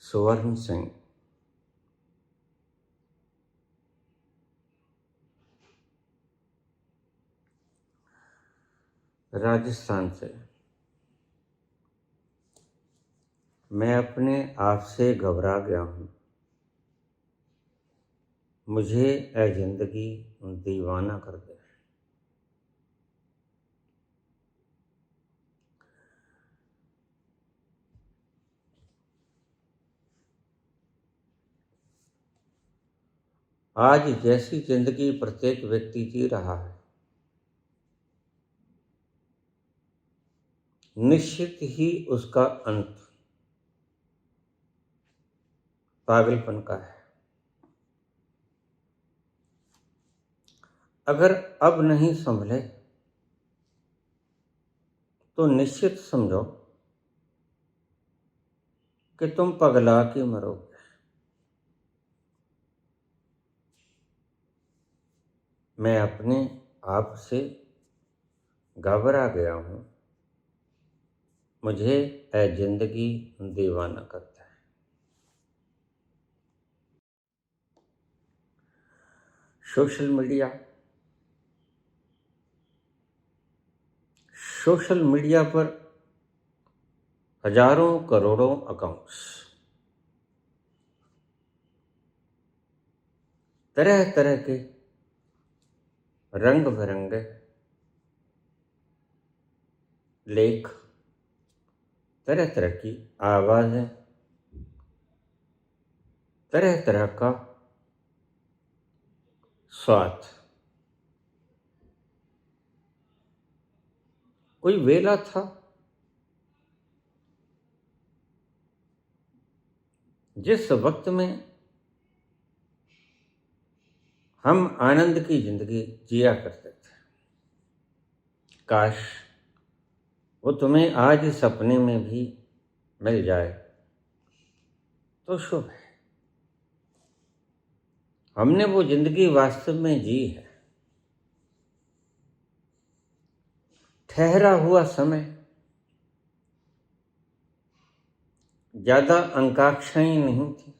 स्वर्ण सिंह। राजस्थान से। मैं अपने आप से घबरा गया हूँ। मुझे ए जिंदगी दीवाना कर दे। आज जैसी जिंदगी प्रत्येक व्यक्ति जी रहा है, निश्चित ही उसका अंत पागलपन का है। अगर अब नहीं संभले तो निश्चित समझो कि तुम पगला के मरोगे। मैं अपने आप से घबरा गया हूँ। मुझे ए जिंदगी दीवाना करता है। सोशल मीडिया पर हजारों करोड़ों अकाउंट्स, तरह तरह के रंग बिरंगे लेख, तरह तरह की आवाजें, तरह तरह का स्वाद। कोई वेला था जिस वक्त में हम आनंद की जिंदगी जिया करते थे। काश वो तुम्हें आज सपने में भी मिल जाए तो शुभ है। हमने वो जिंदगी वास्तव में जी है। ठहरा हुआ समय, ज्यादा अंकाक्षाएं नहीं थी।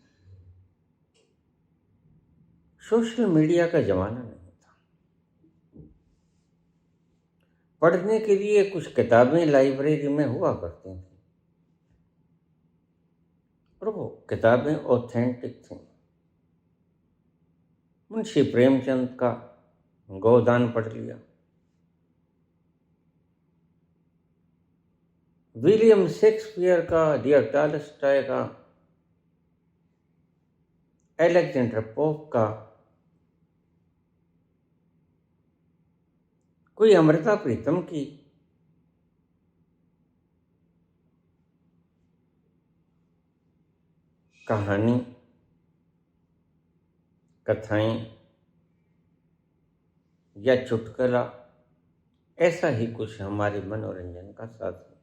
सोशल मीडिया का जमाना नहीं था। पढ़ने के लिए कुछ किताबें लाइब्रेरी में हुआ करती थी और वो किताबें ऑथेंटिक थी। मुंशी प्रेमचंद का गोदान पढ़ लिया, विलियम शेक्सपियर का, डियर टॉलस्टॉय का, अलेक्जेंडर पोप का, कोई अमृता प्रीतम की, कहानी, कथाएं या चुटकुला, ऐसा ही कुछ हमारे मनोरंजन का साधन।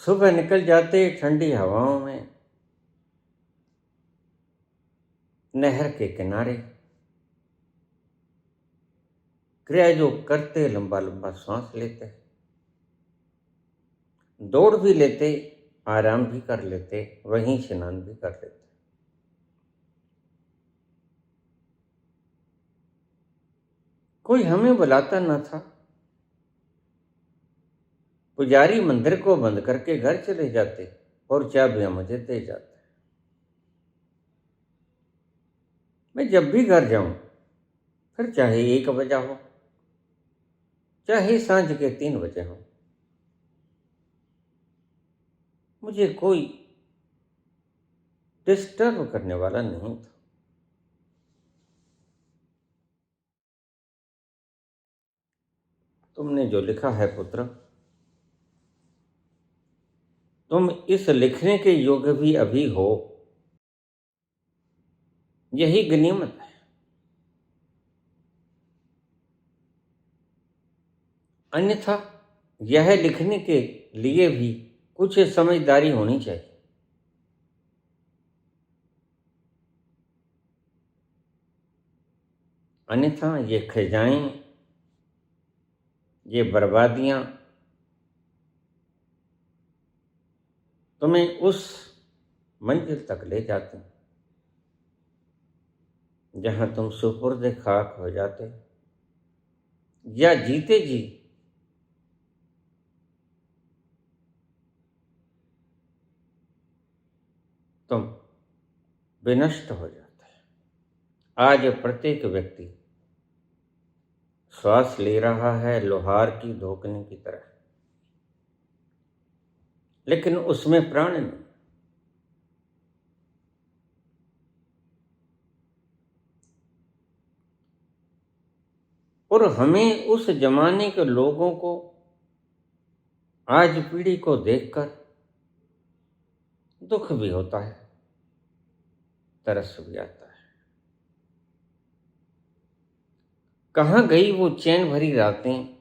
सुबह निकल जाते ठंडी हवाओं में नहर के किनारे, क्रिया जो करते, लंबा लंबा सांस लेते, दौड़ भी लेते, आराम भी कर लेते, वहीं स्नान भी कर लेते। कोई हमें बुलाता न था। पुजारी मंदिर को बंद करके घर चले जाते और चाबियां मुझे दे जाते। मैं जब भी घर जाऊं, फिर चाहे 1 बजा हो, चाहे सांझ के 3 बजे हो, मुझे कोई डिस्टर्ब करने वाला नहीं था। तुमने जो लिखा है पुत्र, तुम इस लिखने के योग्य भी अभी हो, यही गनीमत है। अन्यथा यह लिखने के लिए भी कुछ समझदारी होनी चाहिए। अन्यथा ये खजाएं, ये बर्बादियां तुम्हें उस मंजिल तक ले जाते हैं जहां तुम सुपुर्द खाक हो जाते, या जीते जी तुम विनष्ट हो जाते हैं। आज प्रत्येक व्यक्ति श्वास ले रहा है लोहार की धोकने की तरह, लेकिन उसमें प्राण नहीं। और हमें उस जमाने के लोगों को, आज पीढ़ी को देखकर दुख भी होता है, तरस भी आता है। कहाँ गई वो चैन भरी रातें,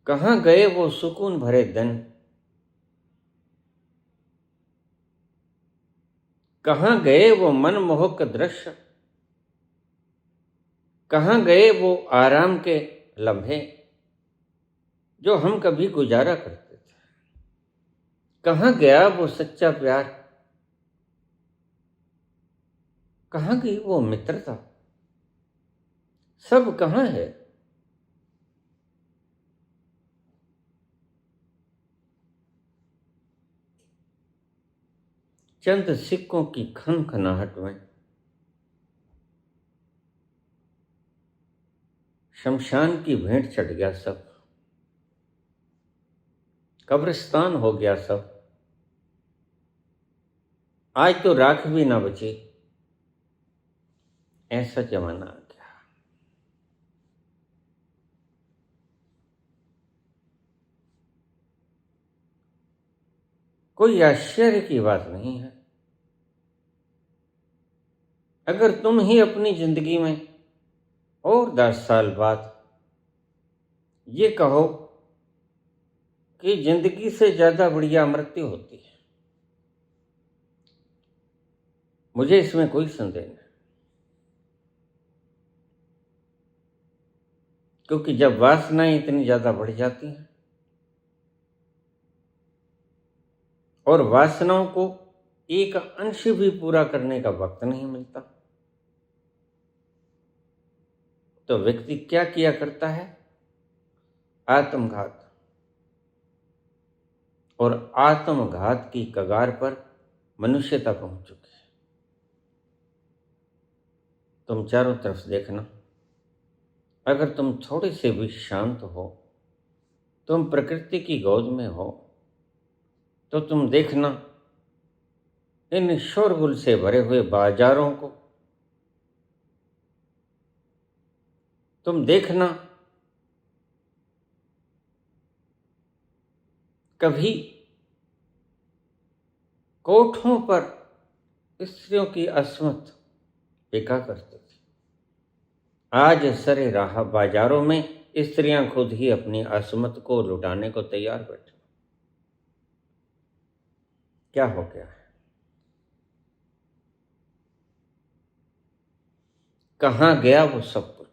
कहाँ गए वो सुकून भरे दिन, कहाँ गए वो मनमोहक दृश्य, कहाँ गए वो आराम के लम्हे जो हम कभी गुजारा करते थे। कहाँ गया वो सच्चा प्यार, कहाँ गई वो मित्रता, सब कहाँ है। चंद सिक्कों की खनखनाहट में शमशान की भेंट चढ़ गया सब, कब्रिस्तान हो गया सब। आज तो राख भी ना बची, ऐसा जमाना आ गया। कोई आश्चर्य की बात नहीं है अगर तुम ही अपनी जिंदगी में और 10 साल बाद ये कहो कि जिंदगी से ज्यादा बढ़िया मृत्यु होती है। मुझे इसमें कोई संदेह नहीं, क्योंकि जब वासनाएं इतनी ज्यादा बढ़ जाती हैं और वासनाओं को एक अंश भी पूरा करने का वक्त नहीं मिलता, तो व्यक्ति क्या किया करता है? आत्मघात। और आत्मघात की कगार पर मनुष्यता पहुंच चुकी है। तुम चारों तरफ देखना, अगर तुम थोड़े से भी शांत हो, तुम प्रकृति की गोद में हो, तो तुम देखना इन शोरगुल से भरे हुए बाजारों को, तुम देखना कभी कोठों पर स्त्रियों की अस्मत बिका करती थी। आज सरे राह बाजारों में स्त्रियां खुद ही अपनी अस्मत को लुटाने को तैयार बैठी। क्या हो गया है? कहाँ गया वो सब कुछ?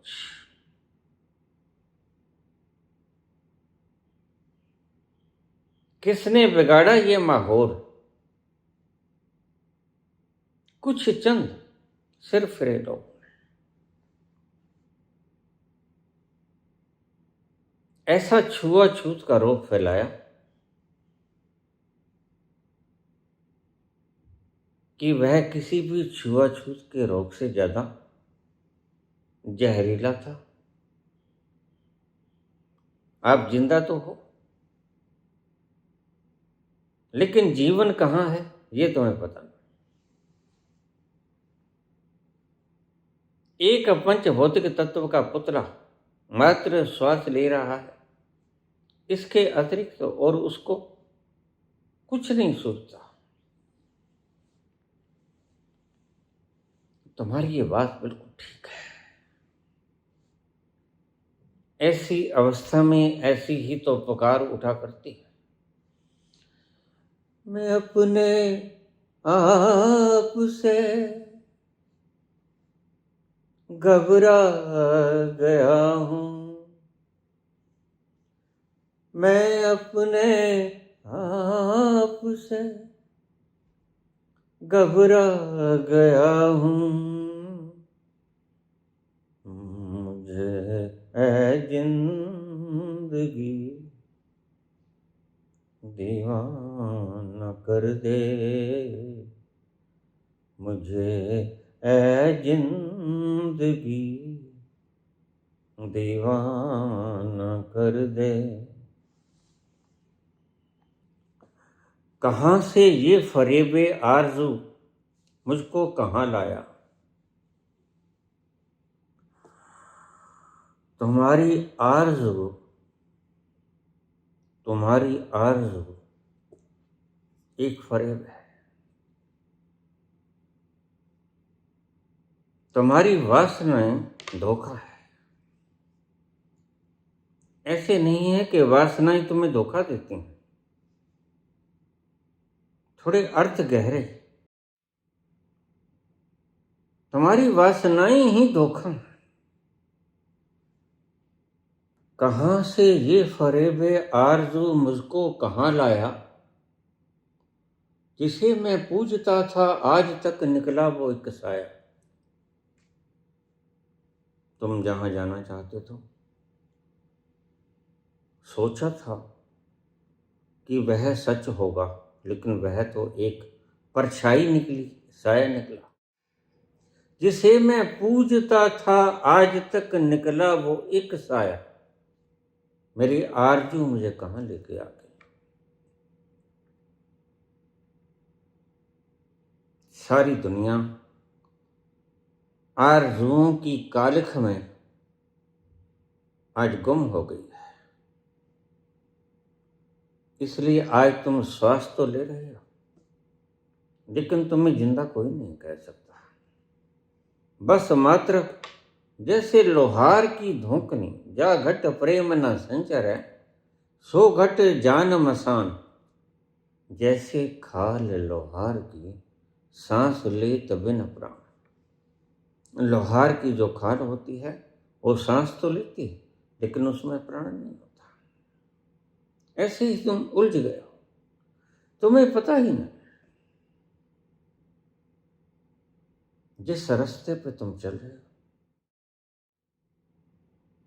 किसने बिगाड़ा ये माहौल? कुछ चंद सिर्फ रे लोग ऐसा छुआछूत का रोग फैलाया कि वह किसी भी छुआछूत के रोग से ज्यादा जहरीला था। आप जिंदा तो हो, लेकिन जीवन कहाँ है ये तुम्हें पता नहीं। एक पंच भौतिक तत्व का पुतला मात्र श्वास ले रहा है, इसके अतिरिक्त और उसको कुछ नहीं सोचता। तुम्हारी ये बात बिल्कुल ठीक है। ऐसी अवस्था में ऐसी ही तो पुकार उठा करती है, मैं अपने आप से घबरा गया हूँ, मैं अपने आपसे घबरा गया हूँ, मुझे ऐ जिंदगी दीवाना कर दे, मुझे ऐ जिंदगी दीवाना कर दे। कहाँ से ये फरेबे आरज़ू मुझको कहाँ लाया, तुम्हारी आरज़ू एक फरेब है, तुम्हारी वासनाएं धोखा है। ऐसे नहीं है कि वासनाएं तुम्हें धोखा देती हैं, थोड़े अर्थ गहरे। तुम्हारी वासनाएं ही धोखा है। कहाँ से ये फरेबे आरज़ू मुझको कहाँ लाया, जिसे मैं पूजता था आज तक निकला वो एक साया। तुम जहाँ जाना चाहते थे, सोचा था कि वह सच होगा, लेकिन वह तो एक परछाई निकली, साया निकला। जिसे मैं पूजता था आज तक निकला वो एक साया। मेरी आरज़ू मुझे कहाँ लेके आ गई। सारी दुनिया आरज़ुओं की कालिख में आज गुम हो गई है, इसलिए आज तुम श्वास तो ले रहे हो, लेकिन तुम्हें जिंदा कोई नहीं कह सकता। बस मात्र जैसे लोहार की धोकनी, जा घट प्रेम न संचर है, सो घट जान मसान। जैसे खाल लोहार की, सांस ले बिन प्राण। लोहार की जो खाल होती है वो सांस तो लेती है, लेकिन उसमें प्राण नहीं होता। ऐसे ही तुम उलझ गए हो, तुम्हें पता ही नहीं जिस रास्ते पे तुम चल रहे हो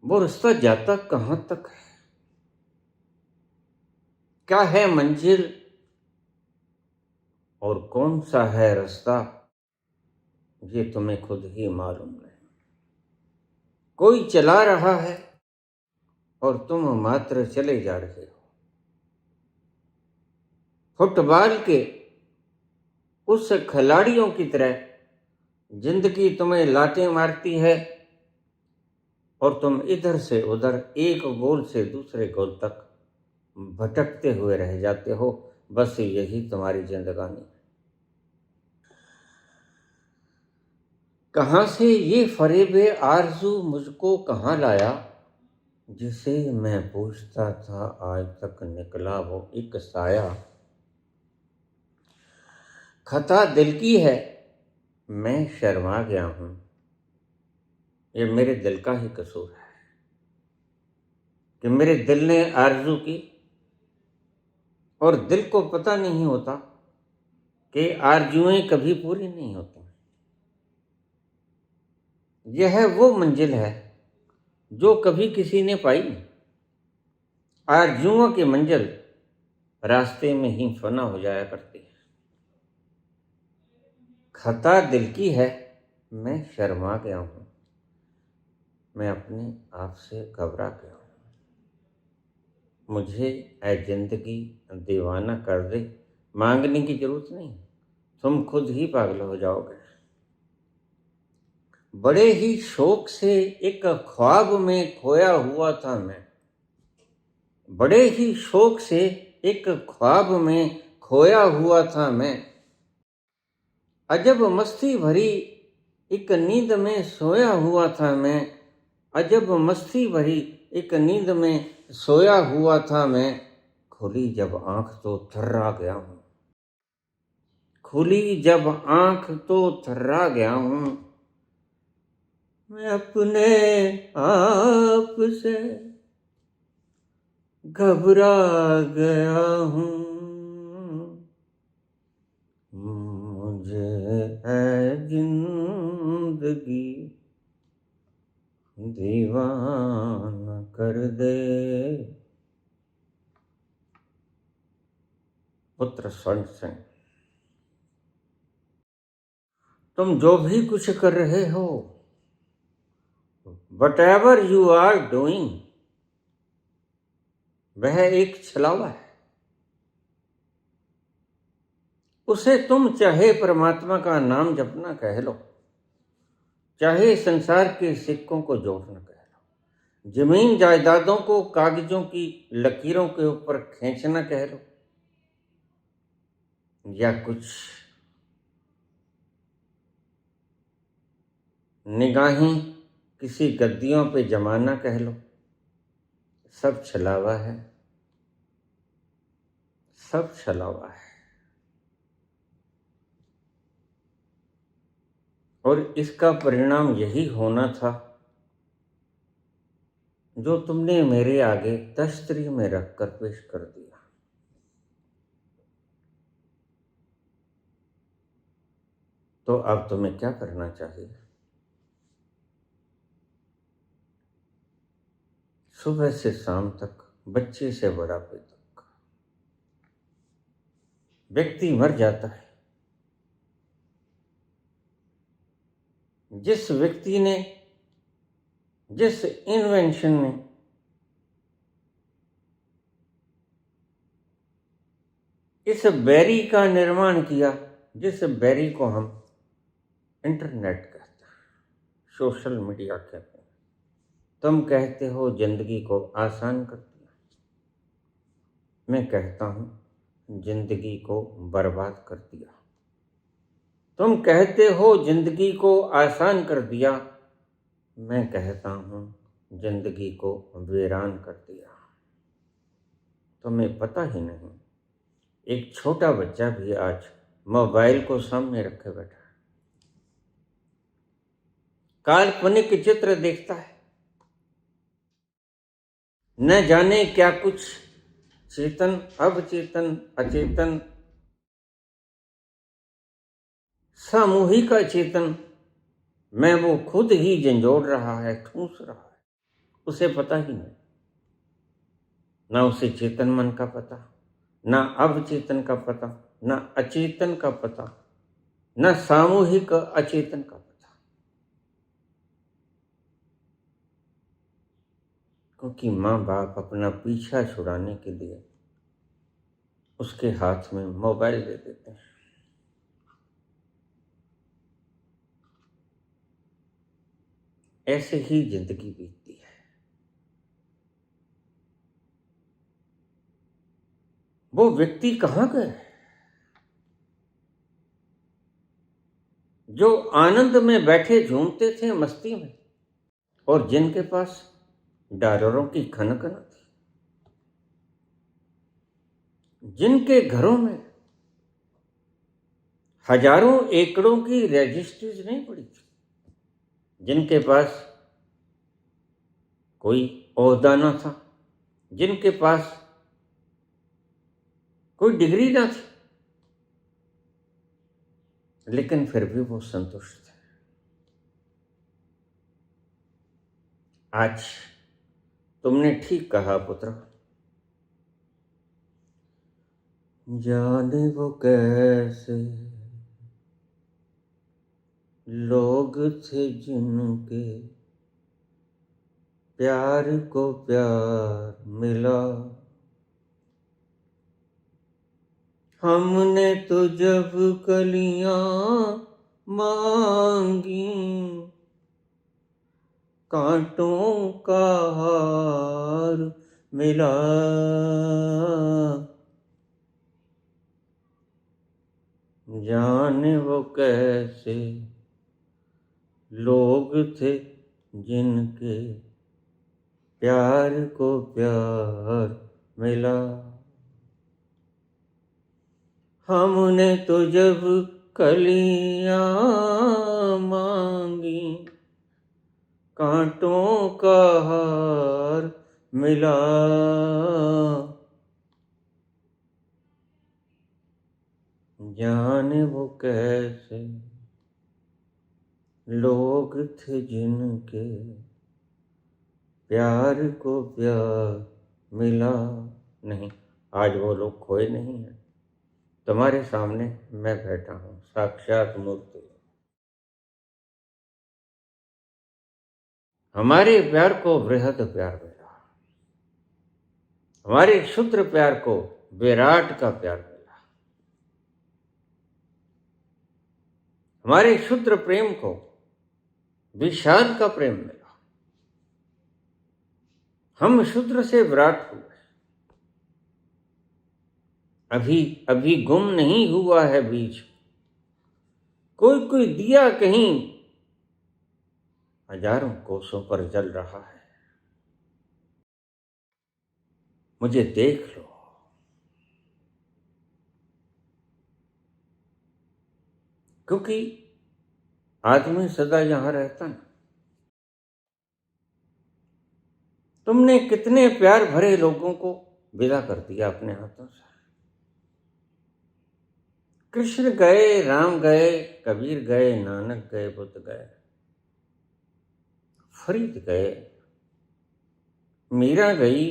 वो रास्ता जाता कहां तक है, क्या है मंजिल और कौन सा है रास्ता, ये तुम्हें खुद ही मालूम नहीं। कोई चला रहा है और तुम मात्र चले जा रहे हो। फुटबॉल के उस खिलाड़ियों की तरह जिंदगी तुम्हें लातें मारती है और तुम इधर से उधर, एक गोल से दूसरे गोल तक भटकते हुए रह जाते हो। बस यही तुम्हारी जिंदगानी है। कहाँ से ये फरेबे आरज़ू मुझको कहाँ लाया, जिसे मैं पूछता था आज तक निकला वो एक साया। खता दिल की है, मैं शर्मा गया हूँ, ये मेरे दिल का ही कसूर है कि मेरे दिल ने आरज़ू की और दिल को पता नहीं होता कि आरज़ुएं कभी पूरी नहीं होती। यह वो मंजिल है जो कभी किसी ने पाई नहीं। आरज़ुओं की मंजिल रास्ते में ही फना हो जाया करती है। खता दिल की है, मैं शर्मा गया हूँ, मैं अपने आप से घबरा गया हूँ। मुझे ऐ जिंदगी दीवाना कर दे, मांगने की जरूरत नहीं, तुम खुद ही पागल हो जाओगे। बड़े ही शौक से एक ख्वाब में खोया हुआ था मैं, बड़े ही शौक से एक ख्वाब में खोया हुआ था मैं। अजब मस्ती भरी एक नींद में सोया हुआ था मैं, अजब मस्ती भरी एक नींद में सोया हुआ था मैं। खुली जब आंख तो थर्रा गया हूँ, खुली जब आंख तो थर्रा गया हूँ। मैं अपने आप से घबरा गया हूँ, मुझे है जिंदगी दीवाना कर दे। पुत्र स्वर्ण सिंह। तुम जो भी कुछ कर रहे हो, whatever you are doing, वह एक छलावा है। उसे तुम चाहे परमात्मा का नाम जपना कह लो, चाहे संसार के सिक्कों को जोड़ना कह लो, जमीन जायदादों को कागजों की लकीरों के ऊपर खींचना कह लो, या कुछ निगाहें किसी गद्दियों पे जमाना कह लो, सब छलावा है, सब छलावा है। और इसका परिणाम यही होना था जो तुमने मेरे आगे तश्तरी में रखकर पेश कर दिया। तो अब तुम्हें क्या करना चाहिए? सुबह से शाम तक, बच्चे से बुढ़ापे तक, व्यक्ति मर जाता है। जिस व्यक्ति ने, जिस इन्वेंशन ने इस बैरी का निर्माण किया, जिस बैरी को हम इंटरनेट कहते हैं, सोशल मीडिया कहते हैं, तुम कहते हो जिंदगी को आसान कर दिया, मैं कहता हूं जिंदगी को बर्बाद कर दिया। तुम कहते हो जिंदगी को आसान कर दिया, मैं कहता हूं जिंदगी को वीरान कर दिया। तुम्हें पता ही नहीं, एक छोटा बच्चा भी आज मोबाइल को सामने रखे बैठा है, काल्पनिक चित्र देखता है, न जाने क्या कुछ चेतन, अवचेतन, अचेतन, सामूहिक अचेतन में वो खुद ही झंझोड़ रहा है, ठूंस रहा है। उसे पता ही नहीं, ना उसे चेतन मन का पता, ना अवचेतन का पता, ना अचेतन का पता, ना सामूहिक अचेतन का पता। क्योंकि माँ बाप अपना पीछा छुड़ाने के लिए उसके हाथ में मोबाइल दे देते हैं। ऐसे ही जिंदगी बीतती है। वो व्यक्ति कहाँ गए जो आनंद में बैठे झूमते थे मस्ती में, और जिनके पास डॉलरों की खनक न थी, जिनके घरों में हजारों एकड़ों की रजिस्ट्रीज नहीं पड़ी थी, जिनके पास कोई ओहदा न था, जिनके पास कोई डिग्री ना थी, लेकिन फिर भी वो संतुष्ट थे। आज तुमने ठीक कहा पुत्र, जाने वो कैसे लोग थे जिनके प्यार को प्यार मिला, हमने तो जब कलियां मांगी कांटों का हार मिला। जाने वो कैसे लोग थे जिनके प्यार को प्यार मिला, हमने तो जब कलियां मांगी कांटों का हार मिला, जाने वो कैसे लोग थे जिनके प्यार को प्यार मिला नहीं। आज वो लोग खोए नहीं हैं, तुम्हारे सामने मैं बैठा हूँ, साक्षात मूर्ति। हमारे प्यार को बृहद प्यार मिला, हमारे क्षुद्र प्यार को विराट का प्यार मिला, हमारे क्षुद्र प्रेम को विशाल का प्रेम मिला। हम क्षुद्र से विराट हुए, अभी अभी गुम नहीं हुआ है बीज, कोई कोई दिया कहीं हजारों कोसों पर जल रहा है। मुझे देख लो, क्योंकि आदमी सदा यहां रहता ना। तुमने कितने प्यार भरे लोगों को विदा कर दिया अपने हाथों से। कृष्ण गए, राम गए, कबीर गए, नानक गए, बुद्ध गए, फरीद गए, मीरा गई,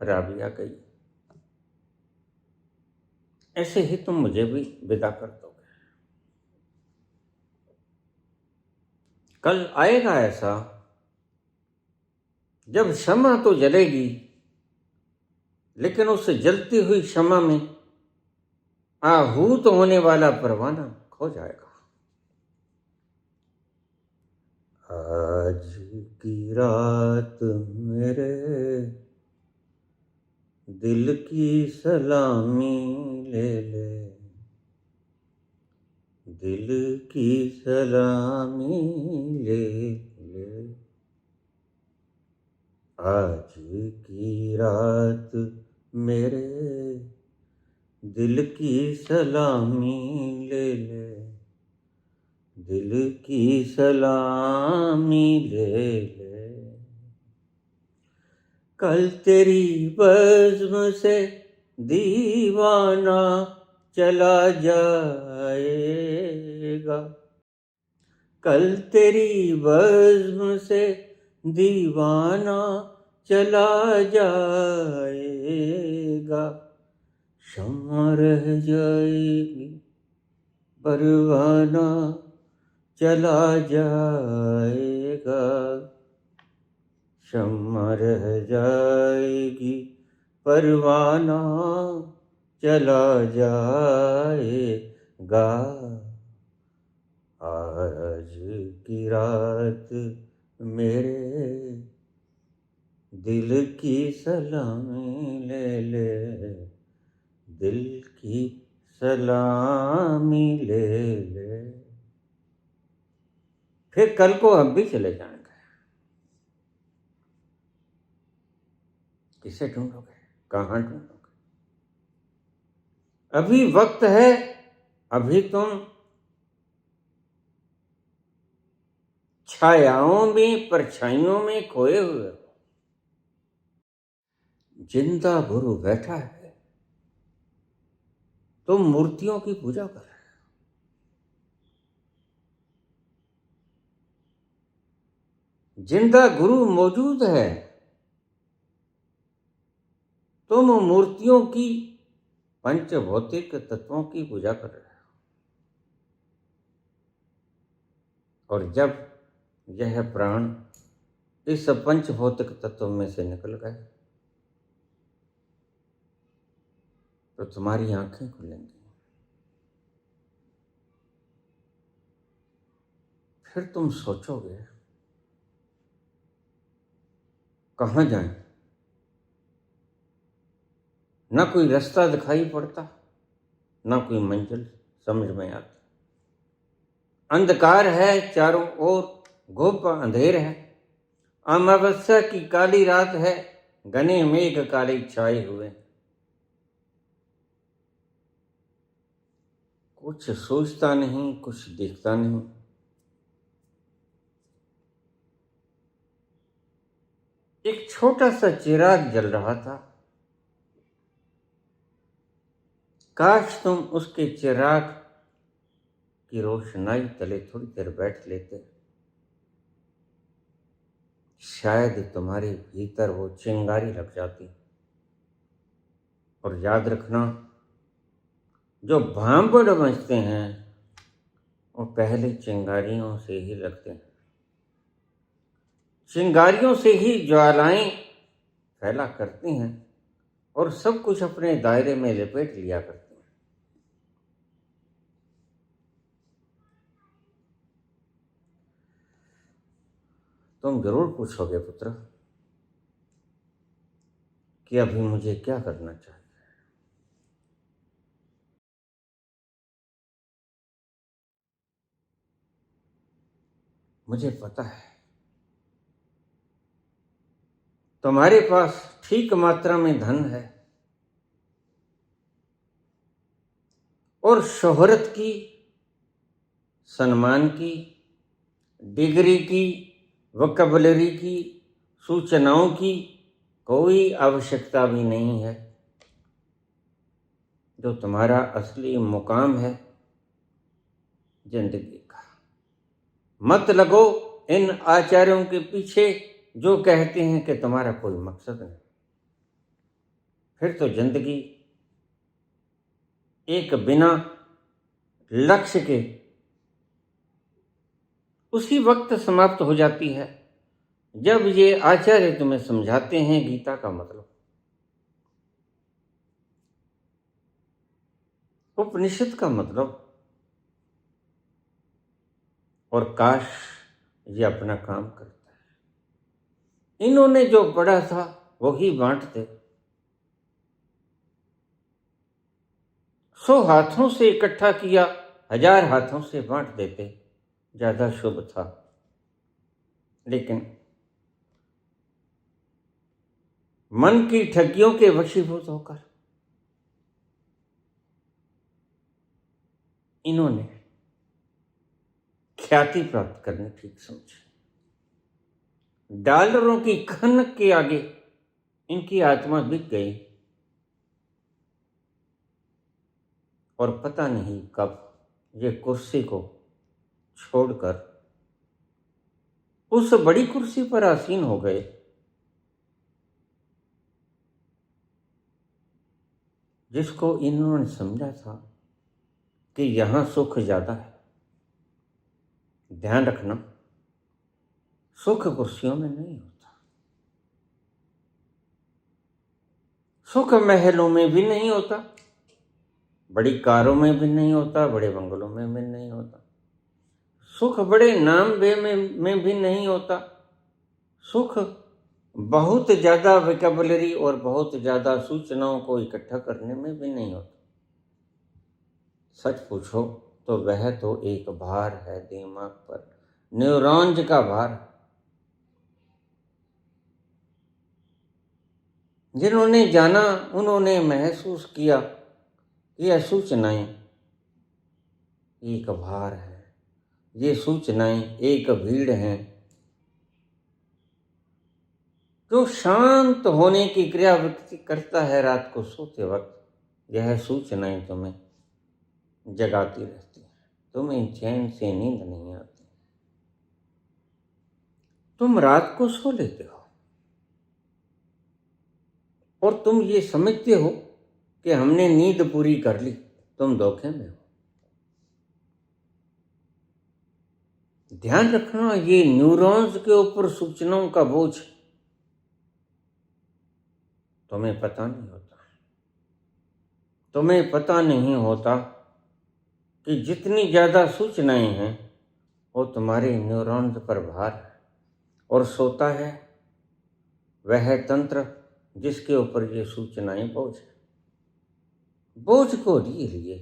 राबिया गई। ऐसे ही तुम मुझे भी विदा कर दोगे। कल आएगा ऐसा जब क्षमा तो जलेगी, लेकिन उस जलती हुई क्षमा में आहूत होने वाला परवाना खो जाएगा। आज की रात मेरे दिल की सलामी ले ले, दिल की सलामी ले ले। आज की रात मेरे दिल की सलामी ले ले, दिल की सलामी ले ले। कल तेरी बज़्म से दीवाना चला जाएगा, कल तेरी बज़्म से दीवाना चला जाएगा। शम्मा रह जाएगी, परवाना चला जाएगा। शम्मा रह जाएगी, परवाना चला जाएगा। आज की रात मेरे दिल की सलामी ले ले, दिल की सलामी ले ले। फिर कल को हम भी चले जाएंगे। किसे ढूंढोगे, कहाँ ढूंढोगे? अभी वक्त है, अभी तुम छायाओं में, परछाइयों में खोए हुए हो। जिंदा गुरु बैठा है, तुम मूर्तियों की पूजा कर रहे हो। जिंदा गुरु मौजूद है, तुम मूर्तियों की, पंच भौतिक तत्वों की पूजा कर रहे हो। और जब यह प्राण इस पंच भौतिक तत्व में से निकल गए तो तुम्हारी आंखें खुलेंगी। फिर तुम सोचोगे कहाँ जाएं। ना कोई रास्ता दिखाई पड़ता, ना कोई मंजिल समझ में आती। अंधकार है चारों ओर, घुप अंधेर है। अमावस्या की काली रात है, घने मेघ काले छाए हुए। कुछ सोचता नहीं, कुछ देखता नहीं। एक छोटा सा चिराग जल रहा था। काश तुम उसके चिराग की रोशनाई तले थोड़ी देर बैठ लेते, शायद तुम्हारे भीतर वो चिंगारी लग जाती। और याद रखना, जो भांबड़ बजते हैं वो पहले चिंगारियों से ही लगते हैं। चिंगारियों से ही ज्वालाएं फैला करती हैं और सब कुछ अपने दायरे में लपेट लिया करती हैं। तुम जरूर पूछोगे पुत्र कि अभी मुझे क्या करना चाहिए। मुझे पता है तुम्हारे पास ठीक मात्रा में धन है और शोहरत की, सम्मान की, डिग्री की, वोकैबुलरी की, सूचनाओं की कोई आवश्यकता भी नहीं है। जो तुम्हारा असली मुकाम है जिंदगी का। मत लगो इन आचार्यों के पीछे जो कहते हैं कि तुम्हारा कोई मकसद नहीं। फिर तो जिंदगी एक बिना लक्ष्य के उसी वक्त समाप्त हो जाती है जब ये आचार्य तुम्हें समझाते हैं गीता का मतलब, उपनिषद का मतलब। और काश ये अपना काम करता है। इन्होंने जो पढ़ा था वही बांटते। 100 हाथों से इकट्ठा किया, 1000 हाथों से बांट देते, ज्यादा शुभ था। लेकिन मन की ठगियों के वशीभूत होकर इन्होंने ख्याति प्राप्त करनी ठीक समझी। डॉलरों की खनक के आगे इनकी आत्मा बिक गई और पता नहीं कब ये कुर्सी को छोड़कर उस बड़ी कुर्सी पर आसीन हो गए जिसको इन्होंने समझा था कि यहां सुख ज्यादा है। ध्यान रखना, सुख कुर्सियों में नहीं होता, सुख महलों में भी नहीं होता, बड़ी कारों में भी नहीं होता, बड़े बंगलों में भी नहीं होता, सुख बड़े नाम में भी नहीं होता, सुख बहुत ज्यादा वोकैबुलरी और बहुत ज्यादा सूचनाओं को इकट्ठा करने में भी नहीं होता। सच पूछो तो वह तो एक भार है दिमाग पर, न्यूरॉन्स का भार। जिन्होंने जाना उन्होंने महसूस किया कि यह सूचनाएं एक भार है, ये सूचनाएं एक भीड़ है जो शांत होने की क्रिया व्यक्ति करता है। रात को सोते वक्त यह सूचनाएं तुम्हें जगाती रहती है, तुम्हें चैन से नींद नहीं आती, तुम रात को सो लेते हो और तुम ये समझते हो कि हमने नींद पूरी कर ली। तुम धोखे में हो। ध्यान रखना, ये न्यूरॉन्स के ऊपर सूचनाओं का बोझ तुम्हें पता नहीं होता। तुम्हें पता नहीं होता कि जितनी ज्यादा सूचनाएं हैं वो तुम्हारे न्यूरॉन्स पर भार है। और सोता है वह तंत्र जिसके ऊपर ये सूचनाएं बोझ है। बोझ को लिए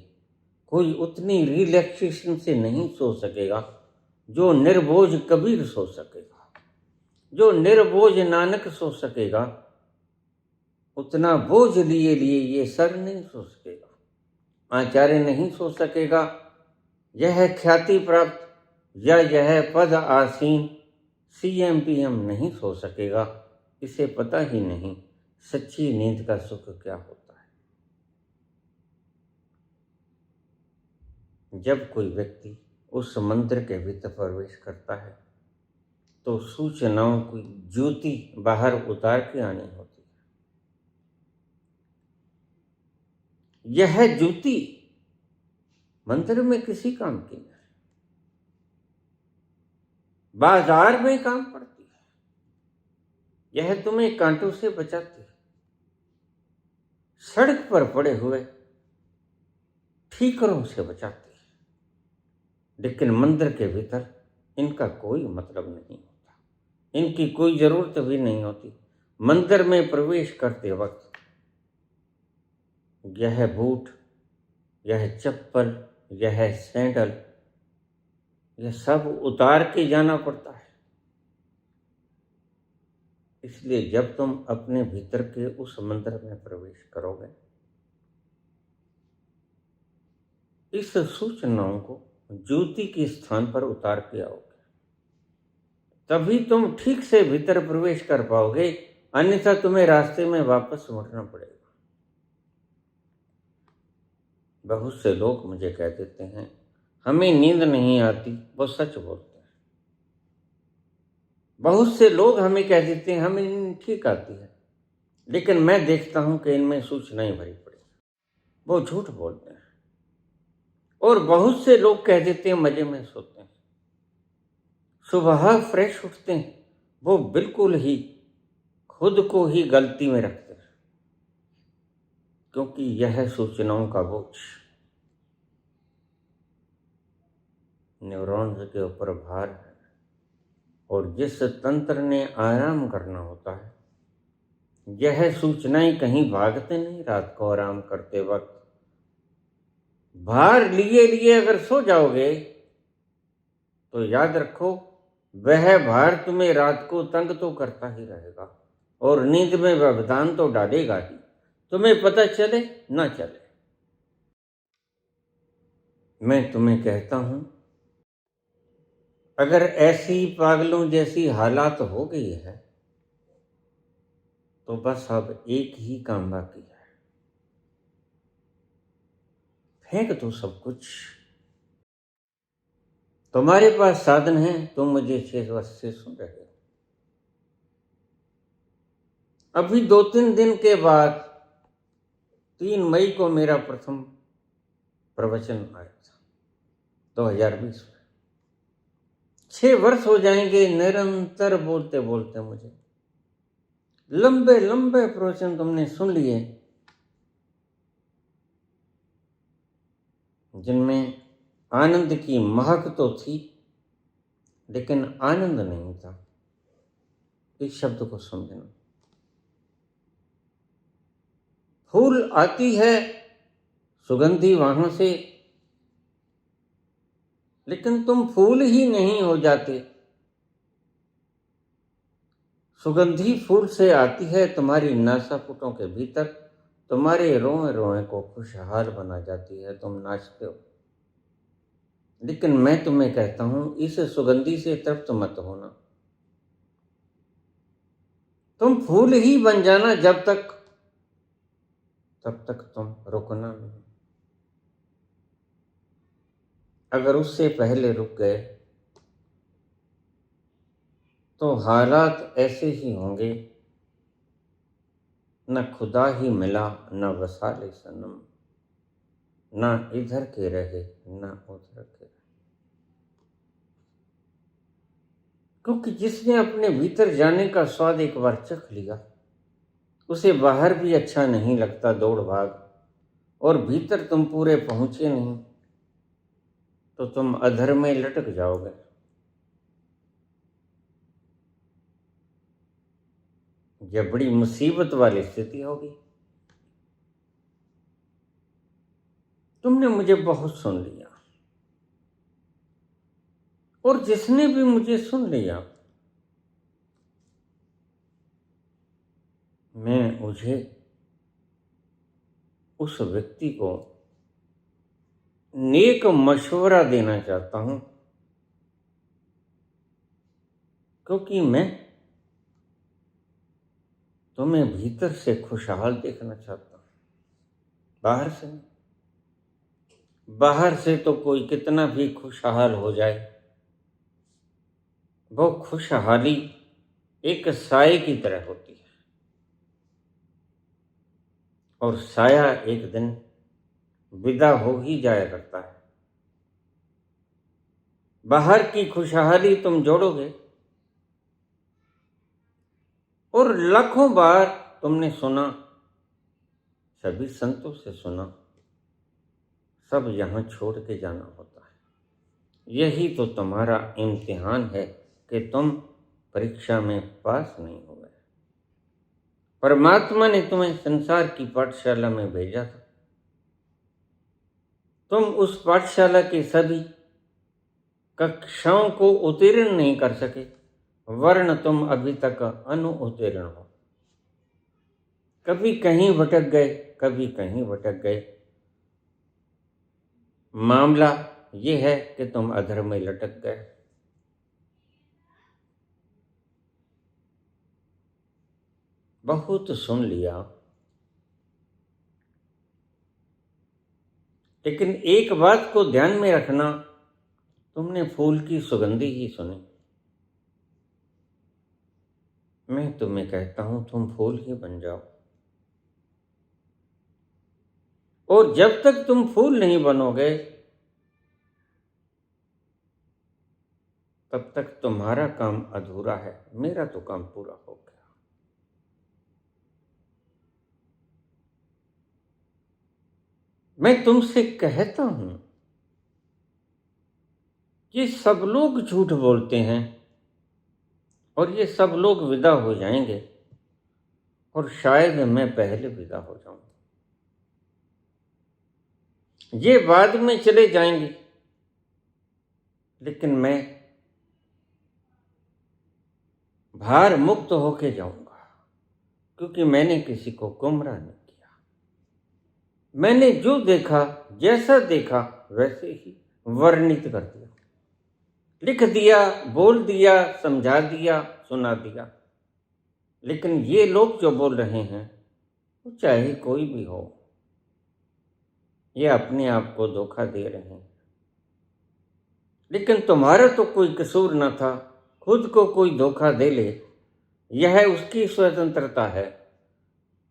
कोई उतनी रिलैक्सेशन से नहीं सो सकेगा जो निर्बोझ कबीर सो सकेगा, जो निर्बोझ नानक सो सकेगा। उतना बोझ लिए लिए ये सर नहीं सो सकेगा, आचार्य नहीं सो सकेगा, यह ख्याति प्राप्त या यह पद आसीन CM PM नहीं सो सकेगा। इसे पता ही नहीं सच्ची नींद का सुख क्या होता है। जब कोई व्यक्ति उस मंदिर के भीतर प्रवेश करता है तो सूचनाओं की ज्योति बाहर उतार के आनी होती है। यह ज्योति मंदिर में किसी काम की नहीं, बाजार में काम पड़ती है। यह तुम्हें कांटों से बचाती है, सड़क पर पड़े हुए ठीकरों से बचाती है। लेकिन मंदिर के भीतर इनका कोई मतलब नहीं होता, इनकी कोई जरूरत भी नहीं होती। मंदिर में प्रवेश करते वक्त यह बूट, यह चप्पल, यह सैंडल, यह सब उतार के जाना पड़ता है। इसलिए जब तुम अपने भीतर के उस मंदिर में प्रवेश करोगे, इस सूचनाओं को ज्योति के स्थान पर उतार के आओगे, तभी तुम ठीक से भीतर प्रवेश कर पाओगे, अन्यथा तुम्हें रास्ते में वापस मुड़ना पड़ेगा। बहुत से लोग मुझे कह देते हैं हमें नींद नहीं आती, वो सच बोलते हैं। बहुत से लोग हमें कह देते हैं हमें नींद ठीक आती है, लेकिन मैं देखता हूं कि इनमें सूचनाएं भरी पड़ी, वो झूठ बोलते हैं। और बहुत से लोग कह देते हैं मजे में सोते हैं, सुबह फ्रेश उठते हैं, वो बिल्कुल ही खुद को ही गलती में रखते हैं, क्योंकि यह सूचनाओं का बोझ न्यूरॉन्स के ऊपर भार है। और जिस तंत्र ने आराम करना होता है, यह सूचनाएं कहीं भागते नहीं। रात को आराम करते वक्त भार लिए लिए अगर सो जाओगे तो याद रखो वह भार तुम्हें रात को तंग तो करता ही रहेगा और नींद में व्यवधान तो डालेगा ही, तुम्हें पता चले ना चले। मैं तुम्हें कहता हूं अगर ऐसी पागलों जैसी हालात हो गई है तो बस अब एक ही काम बाकी है, फेंक दो सब कुछ। तुम्हारे पास साधन है, तुम मुझे 6 वर्ष से सुन रहे हो। अभी 2-3 दिन के बाद 3 मई को मेरा प्रथम प्रवचन आया था 2020 में। 6 वर्ष हो जाएंगे निरंतर बोलते बोलते मुझे। लंबे लंबे प्रवचन तुमने सुन लिए, जिनमें आनंद की महक तो थी लेकिन आनंद नहीं था। इस शब्द को समझना। फूल आती है सुगंधी वहां से, लेकिन तुम फूल ही नहीं हो जाते। सुगंधी फूल से आती है तुम्हारी नासापुटों के भीतर, तुम्हारे रोए रोए को खुशहाल बना जाती है, तुम नाचते हो। लेकिन मैं तुम्हें कहता हूं इस सुगंधी से तृप्त मत होना, तुम फूल ही बन जाना तब तक तुम रुकना नहीं। अगर उससे पहले रुक गए तो हालात ऐसे ही होंगे, न खुदा ही मिला न वसाले सनम, न इधर के रहे न उधर के रहे। क्योंकि जिसने अपने भीतर जाने का स्वाद एक बार चख लिया, उसे बाहर भी अच्छा नहीं लगता दौड़ भाग, और भीतर तुम पूरे पहुंचे नहीं तो तुम अधर में लटक जाओगे। यह बड़ी मुसीबत वाली स्थिति होगी। तुमने मुझे बहुत सुन लिया, और जिसने भी मुझे सुन लिया मैं मुझे उस व्यक्ति को नेक मशवरा देना चाहता हूं, क्योंकि मैं तुम्हें भीतर से खुशहाल देखना चाहता हूँ, बाहर से नहीं। बाहर से तो कोई कितना भी खुशहाल हो जाए, वो खुशहाली एक साए की तरह होती है, और साया एक दिन विदा हो ही जाया करता है। बाहर की खुशहाली तुम जोड़ोगे, और लाखों बार तुमने सुना, सभी संतों से सुना, सब यहाँ छोड़ के जाना होता है। यही तो तुम्हारा इम्तिहान है कि तुम परीक्षा में पास नहीं हो गए। परमात्मा ने तुम्हें संसार की पाठशाला में भेजा था। तुम उस पाठशाला की सभी कक्षाओं को उत्तीर्ण नहीं कर सके, वर्ण तुम अभी तक अनुत्तीर्ण हो। कभी कहीं भटक गए, कभी कहीं भटक गए। मामला ये है कि तुम अधर में लटक गए। बहुत सुन लिया, लेकिन एक बात को ध्यान में रखना, तुमने फूल की सुगंधी ही सुनी। मैं तुम्हें कहता हूं, तुम फूल ही बन जाओ। और जब तक तुम फूल नहीं बनोगे, तब तक तुम्हारा काम अधूरा है। मेरा तो काम पूरा हो गया। मैं तुमसे कहता हूं, ये सब लोग झूठ बोलते हैं, और ये सब लोग विदा हो जाएंगे, और शायद मैं पहले विदा हो जाऊं। ये बाद में चले जाएंगे, लेकिन मैं भार मुक्त होके जाऊंगा, क्योंकि मैंने किसी को गुमराह नहीं किया। मैंने जो देखा, जैसा देखा, वैसे ही वर्णित कर दिया, लिख दिया, बोल दिया, समझा दिया, सुना दिया। लेकिन ये लोग जो बोल रहे हैं, वो चाहे कोई भी हो, ये अपने आप को धोखा दे रहे हैं। लेकिन तुम्हारा तो कोई कसूर न था। खुद को कोई धोखा दे ले, यह उसकी स्वतंत्रता है,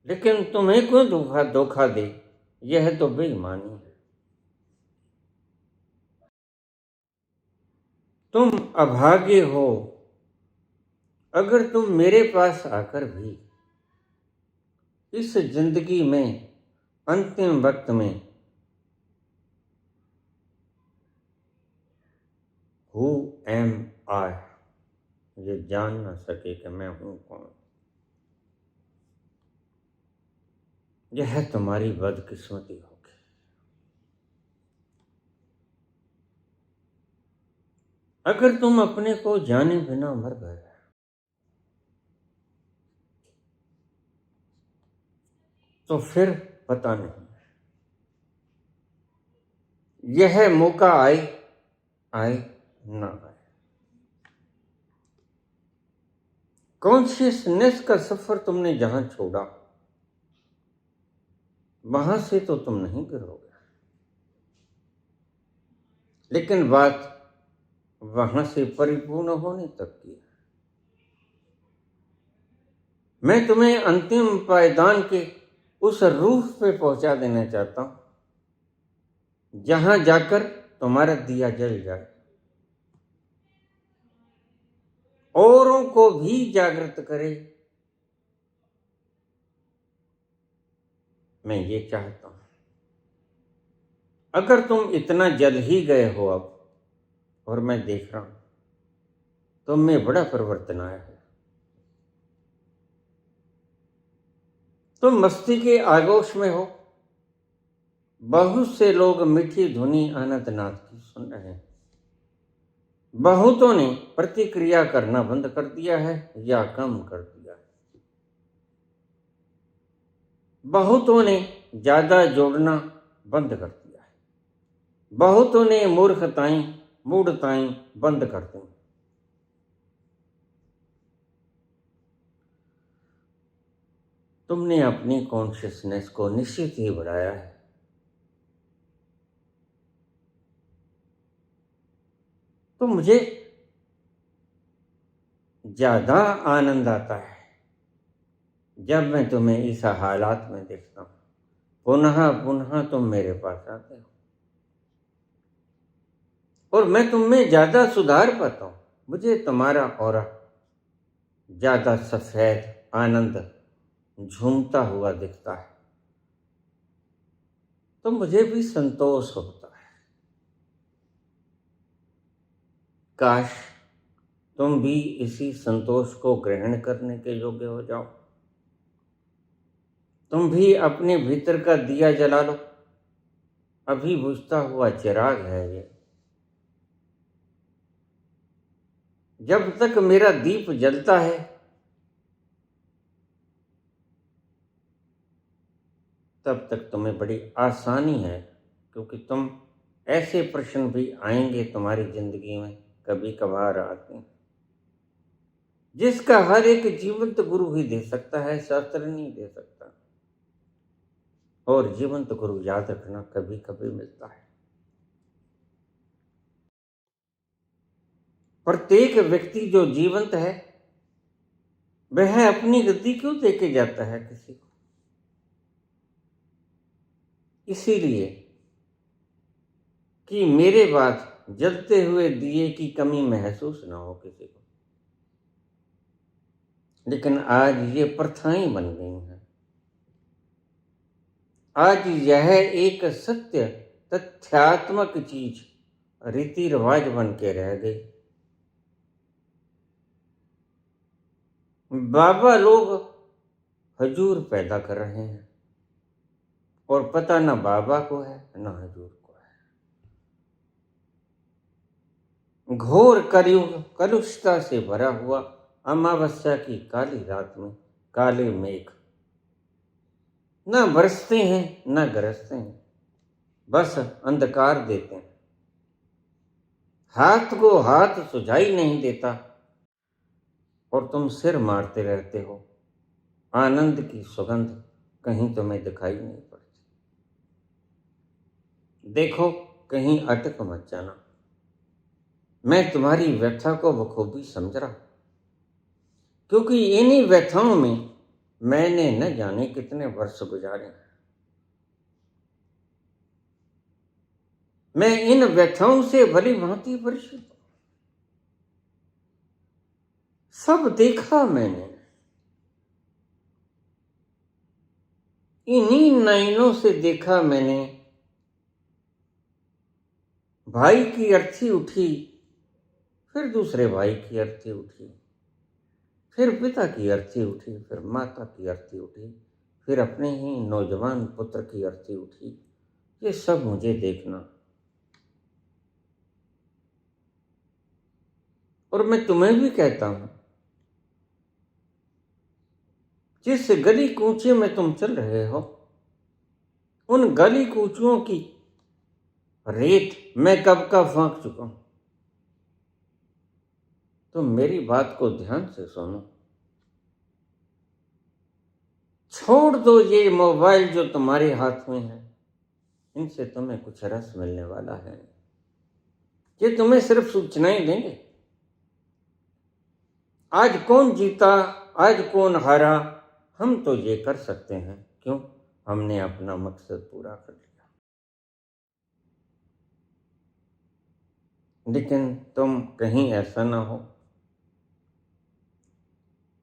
लेकिन तुम्हें कोई धोखा दे, यह तो बेईमानी है। तुम अभागे हो अगर तुम मेरे पास आकर भी इस जिंदगी में अंतिम वक्त में हु एम आई ये जान ना सके कि मैं हूं कौन। यह तुम्हारी बदकिस्मती होगी। अगर तुम अपने को जाने बिना मर गए, तो फिर पता नहीं यह मौका आए ना आए। कॉन्शियसनेस का सफर तुमने जहां छोड़ा, वहां से तो तुम नहीं गिरोगे, लेकिन बात वहां से परिपूर्ण होने तक की है। मैं तुम्हें अंतिम पायदान के उस रूह पे पहुंचा देना चाहता हूं, जहां जाकर तुम्हारा दिया जल जाए, औरों को भी जागृत करे। मैं ये चाहता हूं। अगर तुम इतना जल ही गए हो अब, और मैं देख रहा हूं, तुम में बड़ा परिवर्तन आया है। तुम मस्ती के आगोश में हो। बहुत से लोग मीठी धुनी अनंतनाथ की सुन रहे हैं। बहुतों ने प्रतिक्रिया करना बंद कर दिया है या कम कर दिया है। बहुतों ने ज्यादा जोड़ना बंद कर दिया है। बहुतों ने मूर्खताएं मूढ़ताएं बंद कर दी। है। तुमने अपनी कॉन्शियसनेस को निश्चित ही बढ़ाया है। तो मुझे ज़्यादा आनंद आता है जब मैं तुम्हें इस हालात में देखता हूँ। पुनः पुनः तुम मेरे पास आते हो और मैं तुम में ज़्यादा सुधार पाता हूँ। मुझे तुम्हारा ऑरा ज़्यादा सफ़ेद आनंद झूमता हुआ दिखता है, तो मुझे भी संतोष होता है। काश तुम भी इसी संतोष को ग्रहण करने के योग्य हो जाओ। तुम भी अपने भीतर का दिया जला लो। अभी बुझता हुआ चिराग है ये। जब तक मेरा दीप जलता है तब तक तुम्हें बड़ी आसानी है, क्योंकि तुम ऐसे प्रश्न भी आएंगे तुम्हारी जिंदगी में, कभी कभार आते हैं, जिसका हर एक जीवंत गुरु ही दे सकता है, शास्त्र नहीं दे सकता। और जीवंत गुरु याद रखना कभी कभी मिलता है। प्रत्येक व्यक्ति जो जीवंत है वह अपनी गद्दी क्यों देके जाता है किसी को? इसीलिए कि मेरे बाद जलते हुए दिए की कमी महसूस ना हो किसी को। लेकिन आज ये प्रथाएं बन गई हैं। आज यह एक सत्य तथ्यात्मक चीज रीति रिवाज बन के रह गई। बाबा लोग हजूर पैदा कर रहे हैं और पता ना बाबा को है ना हजूर को है। घोर कलयुग कलुषता से भरा हुआ अमावस्या की काली रात में काले मेघ ना बरसते हैं ना गरजते हैं, बस अंधकार देते हैं। हाथ को हाथ सुझाई नहीं देता और तुम सिर मारते रहते हो। आनंद की सुगंध कहीं तुम्हें दिखाई नहीं पड़ती। देखो कहीं अटक मत जाना। मैं तुम्हारी व्यथा को बखूबी समझ रहा, क्योंकि इन्हीं व्यथाओं में मैंने न जाने कितने वर्ष गुजारे हैं। मैं इन व्यथाओं से भली भांति परिचित हूं। सब देखा मैंने। इन्हीं नयनों से देखा मैंने। भाई की अर्थी उठी, फिर दूसरे भाई की अर्थी उठी, फिर पिता की अर्थी उठी, फिर माता की अर्थी उठी, फिर अपने ही नौजवान पुत्र की अर्थी उठी। ये सब मुझे देखना। और मैं तुम्हें भी कहता हूं, जिस गली कूचे में तुम चल रहे हो, उन गली कूचों की रेत मैं कब का फांक चुका हूं। तो मेरी बात को ध्यान से सुनो। छोड़ दो ये मोबाइल जो तुम्हारे हाथ में है। इनसे तुम्हें कुछ रस मिलने वाला है। ये तुम्हें सिर्फ सूचनाएं देंगे। आज कौन जीता, आज कौन हारा, हम तो ये कर सकते हैं। क्यों? हमने अपना मकसद पूरा कर लिया। लेकिन तुम कहीं ऐसा ना हो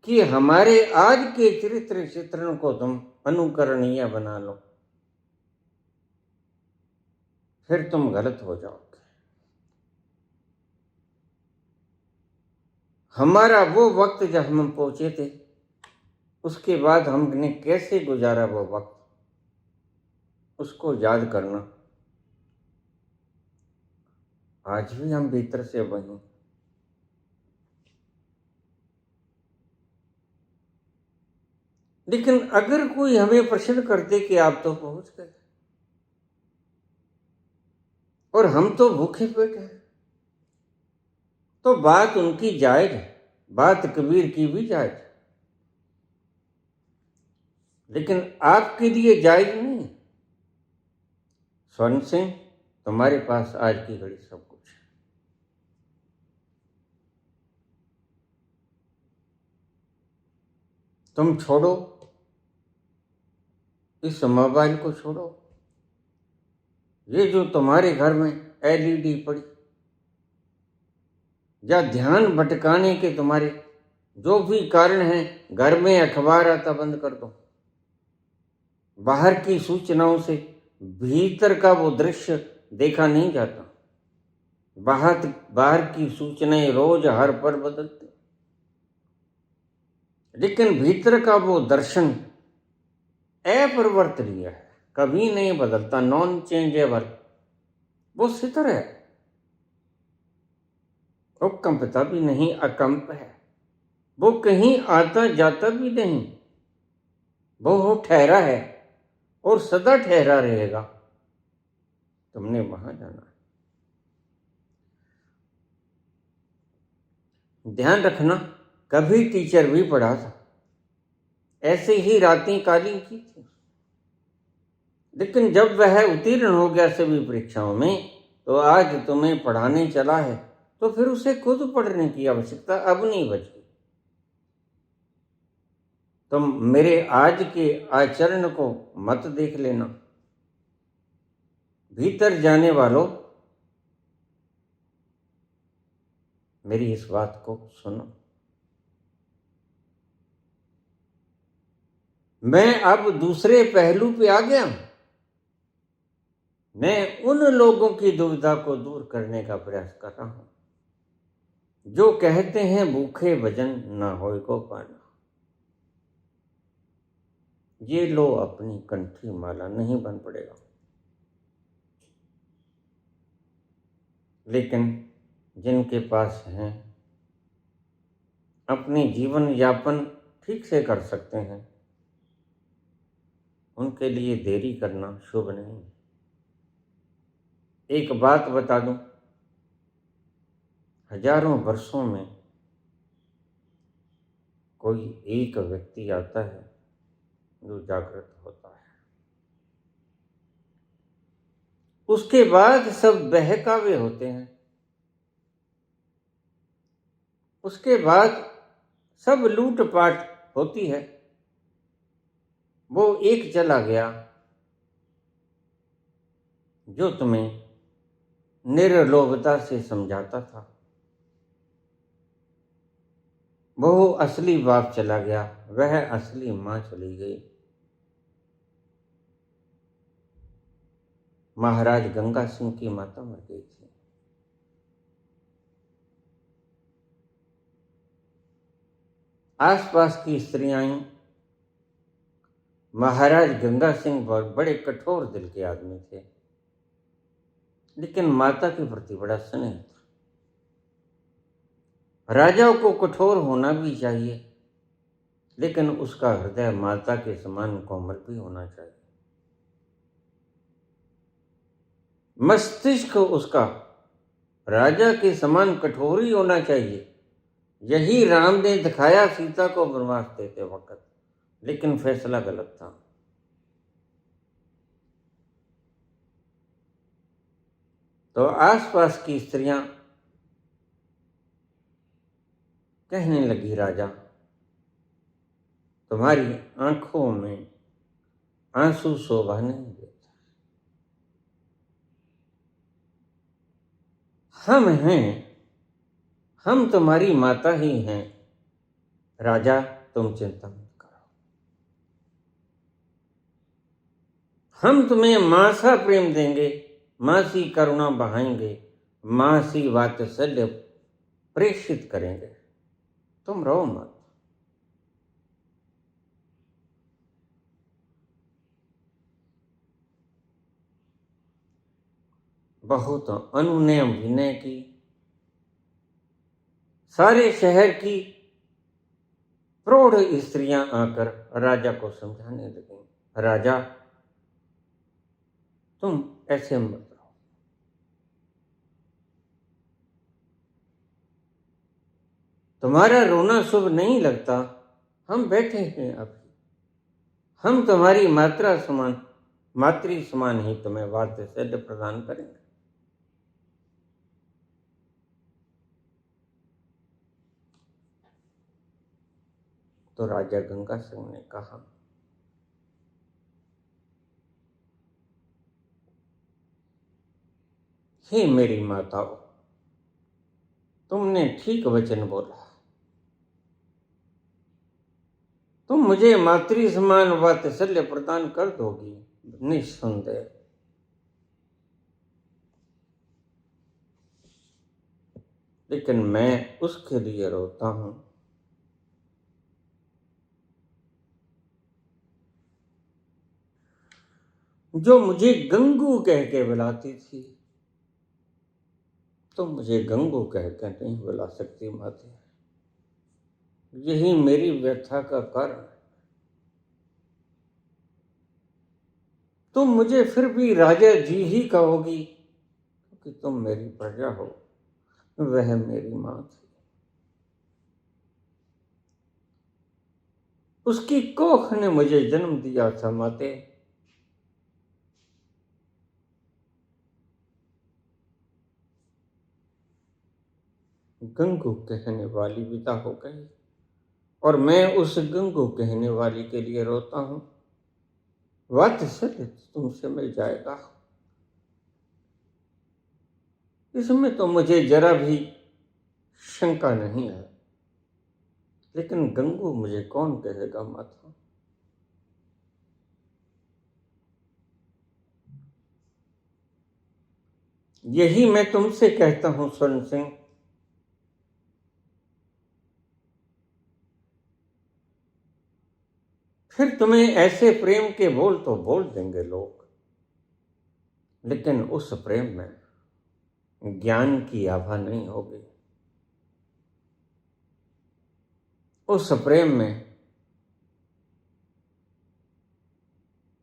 कि हमारे आज के चरित्र चित्रण को तुम अनुकरणीय बना लो, फिर तुम गलत हो जाओगे। हमारा वो वक्त जब हम पहुंचे थे, उसके बाद हमने कैसे गुजारा वो वक्त, उसको याद करना। आज भी हम भीतर से वही। लेकिन अगर कोई हमें प्रश्न करते कि आप तो पहुंच गए और हम तो भूखे पेट हैं, तो बात उनकी जायज है, बात कबीर की भी जायज है। लेकिन आपके लिए जायज नहीं। स्वर्ण सिंह, तुम्हारे पास आज की घड़ी सब कुछ है। तुम छोड़ो इस मोबाइल को, छोड़ो ये जो तुम्हारे घर में एलईडी पड़ी, या ध्यान भटकाने के तुम्हारे जो भी कारण हैं, घर में अखबार आता बंद कर दो। बाहर की सूचनाओं से भीतर का वो दृश्य देखा नहीं जाता। बाहर की सूचनाएं रोज हर पल बदलती, लेकिन भीतर का वो दर्शन अपरिवर्तनीय है, कभी नहीं बदलता, नॉन चेंजेबल। वो स्थिर है, वो कंपता भी नहीं, अकंप है। वो कहीं आता जाता भी नहीं, वो ठहरा है और सदा ठहरा रहेगा। तुमने वहां जाना है। ध्यान रखना, कभी टीचर भी पढ़ा था, ऐसे ही रातें काली की थी, लेकिन जब वह उत्तीर्ण हो गया सभी परीक्षाओं में, तो आज तुम्हें पढ़ाने चला है, तो फिर उसे खुद पढ़ने की आवश्यकता अब नहीं बची। तुम मेरे आज के आचरण को मत देख लेना, भीतर जाने वालों मेरी इस बात को सुनो। मैं अब दूसरे पहलू पे आ गया हूं। मैं उन लोगों की दुविधा को दूर करने का प्रयास कर रहा हूं जो कहते हैं भूखे भजन न होय को पाना। ये लो अपनी कंठी माला, नहीं बन पड़ेगा, लेकिन जिनके पास हैं, अपनी जीवन यापन ठीक से कर सकते हैं, उनके लिए देरी करना शुभ नहीं। एक बात बता दूं, हजारों वर्षों में कोई एक व्यक्ति आता है जो जागृत होता है, उसके बाद सब बहकावे होते हैं, उसके बाद सब लूटपाट होती है। वो एक चला गया जो तुम्हें निर्लोभता से समझाता था, वो असली बाप चला गया, वह असली मां चली गई। महाराज गंगा सिंह की माता मर गई थी। आसपास की स्त्रियां महाराज गंगा सिंह बहुत बड़े कठोर दिल के आदमी थे, लेकिन माता के प्रति बड़ा स्नेह था। राजा को कठोर होना भी चाहिए, लेकिन उसका हृदय माता के समान कोमल भी होना चाहिए। मस्तिष्क उसका राजा के समान कठोर ही होना चाहिए। यही राम ने दिखाया सीता को वनवास देते वक्त, लेकिन फैसला गलत था। तो आसपास की स्त्रियां कहने लगी, राजा तुम्हारी आंखों में आंसू शोभा नहीं देता, हम हैं, हम तुम्हारी माता ही हैं। राजा तुम चिंता मत करो, हम तुम्हें मां सा प्रेम देंगे, मां सी करुणा बहाएंगे, मां सी वात्सल्य प्रेषित करेंगे, तुम रो मत। बहुत अनुनय विनय की, सारे शहर की प्रौढ़ स्त्रियां आकर राजा को समझाने लगी, राजा तुम ऐसे मत रहो, तुम्हारा रोना शुभ नहीं लगता, हम बैठे हैं अभी, हम तुम्हारी मातृ समान ही तुम्हें वात्सल्य प्रदान करेंगे। तो राजा गंगा सिंह ने कहा, हे मेरी माताओं, तुमने ठीक वचन बोला। तुम मुझे मातृ समान वात्सल्य प्रदान कर दोगी निस्संदेह। लेकिन मैं उसके लिए रोता हूं जो मुझे गंगू कह के बुलाती थी। तुम मुझे गंगू कह के नहीं बुला सकती माते, यही मेरी व्यथा का कारण है। तुम मुझे फिर भी राजा जी ही कहोगी, क्योंकि तुम मेरी प्रजा हो, वह मेरी मां थी। उसकी कोख ने मुझे जन्म दिया था माते। गंगू कहने वाली विदा हो गई और मैं उस गंगू कहने वाली के लिए रोता हूं। वात्सल्य तुमसे मिल जाएगा, इसमें तो मुझे जरा भी शंका नहीं है। लेकिन गंगू मुझे कौन कहेगा माता? यही मैं तुमसे कहता हूं स्वर्ण सिंह, फिर तुम्हें ऐसे प्रेम के बोल तो बोल देंगे लोग, लेकिन उस प्रेम में ज्ञान की आभा नहीं होगी। उस प्रेम में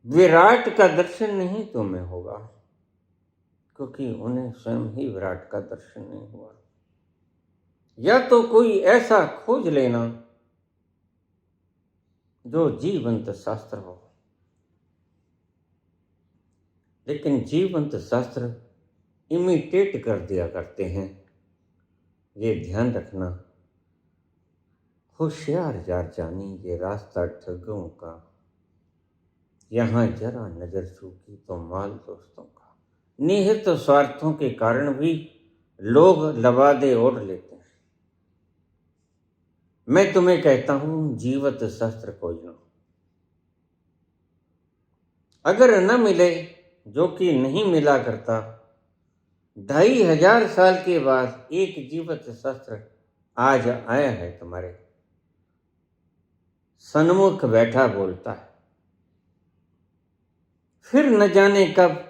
विराट का दर्शन नहीं तुम्हें होगा, क्योंकि उन्हें स्वयं ही विराट का दर्शन नहीं हुआ। या तो कोई ऐसा खोज लेना जो जीवंत शास्त्र हो, लेकिन जीवंत शास्त्र इमिटेट कर दिया करते हैं, ये ध्यान रखना। होशियार जार जानी ये रास्ता ठगों का, यहां जरा नजर चूकी तो माल दोस्तों का। निहित स्वार्थों के कारण भी लोग लबादे ओढ़ लेते हैं। मैं तुम्हें कहता हूं, जीवत शास्त्र खोजना। अगर न मिले, जो कि नहीं मिला करता, 2500 साल के बाद एक जीवत शास्त्र आज आया है, तुम्हारे सन्मुख बैठा बोलता है। फिर न जाने कब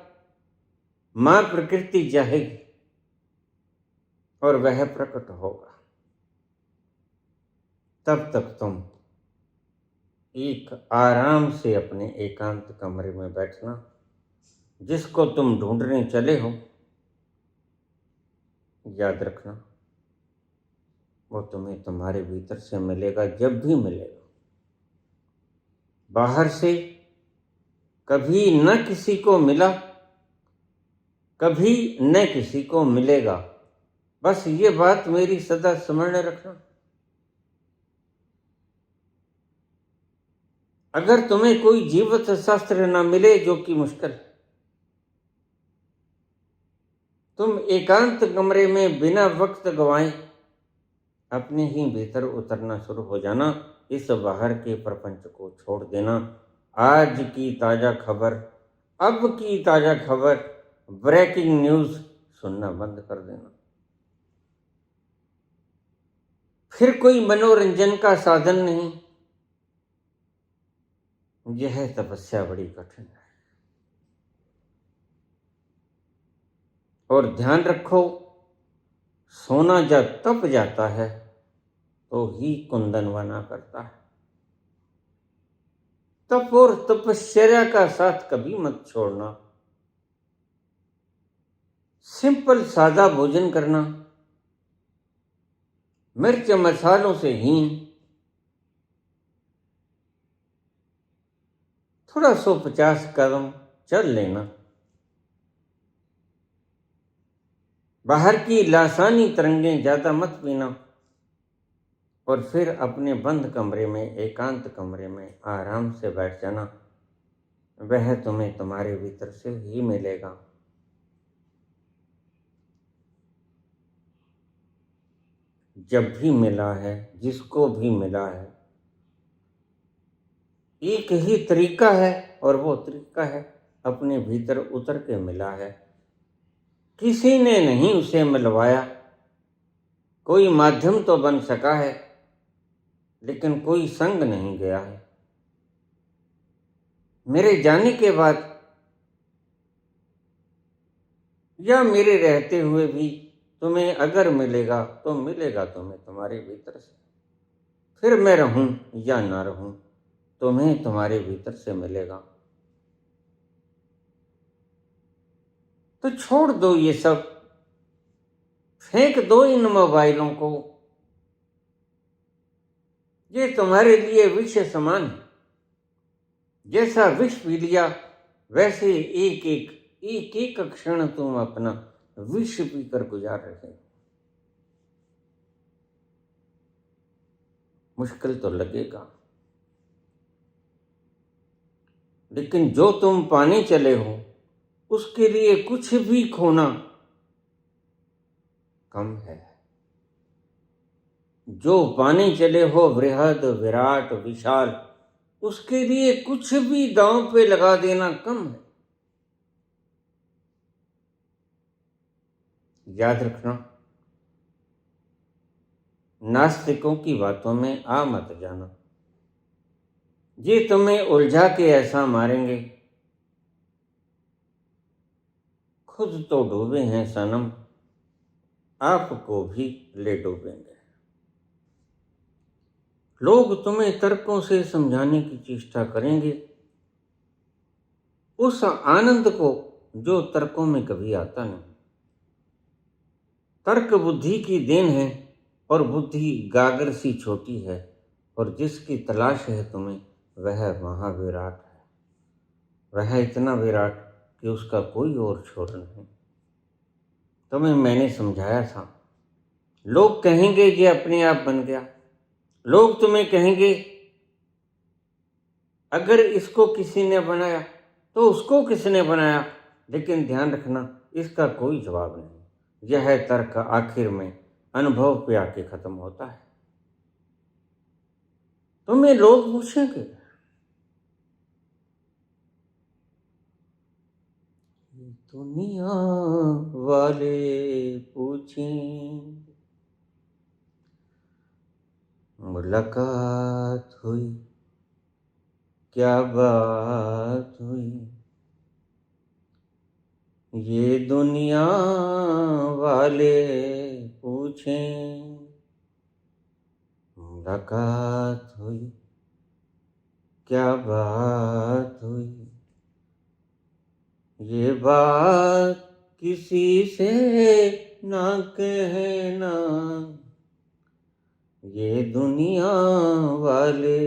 मां प्रकृति चाहेगी और वह प्रकट होगा। तब तक तुम एक आराम से अपने एकांत कमरे में बैठना। जिसको तुम ढूंढने चले हो, याद रखना वो तुम्हें तुम्हारे भीतर से मिलेगा, जब भी मिलेगा। बाहर से कभी न किसी को मिला, कभी न किसी को मिलेगा। बस ये बात मेरी सदा स्मरण रखना। अगर तुम्हें कोई जीवत शास्त्र न मिले, जो कि मुश्किल है, तुम एकांत कमरे में बिना वक्त गवाए अपने ही भीतर उतरना शुरू हो जाना। इस बाहर के प्रपंच को छोड़ देना। आज की ताजा खबर, अब की ताजा खबर, ब्रेकिंग न्यूज सुनना बंद कर देना। फिर कोई मनोरंजन का साधन नहीं। यह तपस्या बड़ी कठिन है। और ध्यान रखो, सोना जब तप जाता है तो ही कुंदन बना करता है। तप और तपश्चर्या का साथ कभी मत छोड़ना। सिंपल सादा भोजन करना, मिर्च मसालों से हीन, थोड़ा 150 कदम चल लेना। बाहर की लासानी तरंगें ज़्यादा मत पीना और फिर अपने बंद कमरे में, एकांत कमरे में आराम से बैठ जाना। वह तुम्हें तुम्हारे भीतर से ही मिलेगा। जब भी मिला है, जिसको भी मिला है, एक ही तरीका है और वो तरीका है अपने भीतर उतर के मिला है। किसी ने नहीं उसे मिलवाया। कोई माध्यम तो बन सका है, लेकिन कोई संग नहीं गया है। मेरे जाने के बाद या मेरे रहते हुए भी तुम्हें अगर मिलेगा तो मिलेगा तुम्हें तुम्हारे भीतर से। फिर मैं रहूं या ना रहूं, तुम्हें तुम्हारे भीतर से मिलेगा। तो छोड़ दो ये सब, फेंक दो इन मोबाइलों को। ये तुम्हारे लिए विष समान है। जैसा विष पी लिया वैसे एक एक क्षण तुम अपना विष पीकर गुजार रहे हो। मुश्किल तो लगेगा, लेकिन जो तुम पाने चले हो उसके लिए कुछ भी खोना कम है। जो पाने चले हो बृहद, विराट, विशाल, उसके लिए कुछ भी दांव पे लगा देना कम है। याद रखना, नास्तिकों की बातों में आ मत जाना। ये तुम्हें उलझा के ऐसा मारेंगे, खुद तो डूबे हैं सनम, आपको भी ले डूबेंगे। लोग तुम्हें तर्कों से समझाने की चेष्टा करेंगे उस आनंद को जो तर्कों में कभी आता नहीं। तर्क बुद्धि की देन है और बुद्धि गागर सी छोटी है, और जिसकी तलाश है तुम्हें वह महाविराट है। वह इतना विराट कि उसका कोई और छोर नहीं। तुम्हें मैंने समझाया था, लोग कहेंगे ये अपने आप बन गया। लोग तुम्हें कहेंगे अगर इसको किसी ने बनाया तो उसको किसने बनाया। लेकिन ध्यान रखना, इसका कोई जवाब नहीं। यह तर्क आखिर में अनुभव पे आके खत्म होता है। तुम्हें लोग पूछेंगे, दुनिया वाले पूछें, मुलाकात हुई, क्या बात हुई। ये दुनिया वाले पूछें, मुलाकात हुई, क्या बात हुई। ये बात किसी से ना कहना, ये दुनिया वाले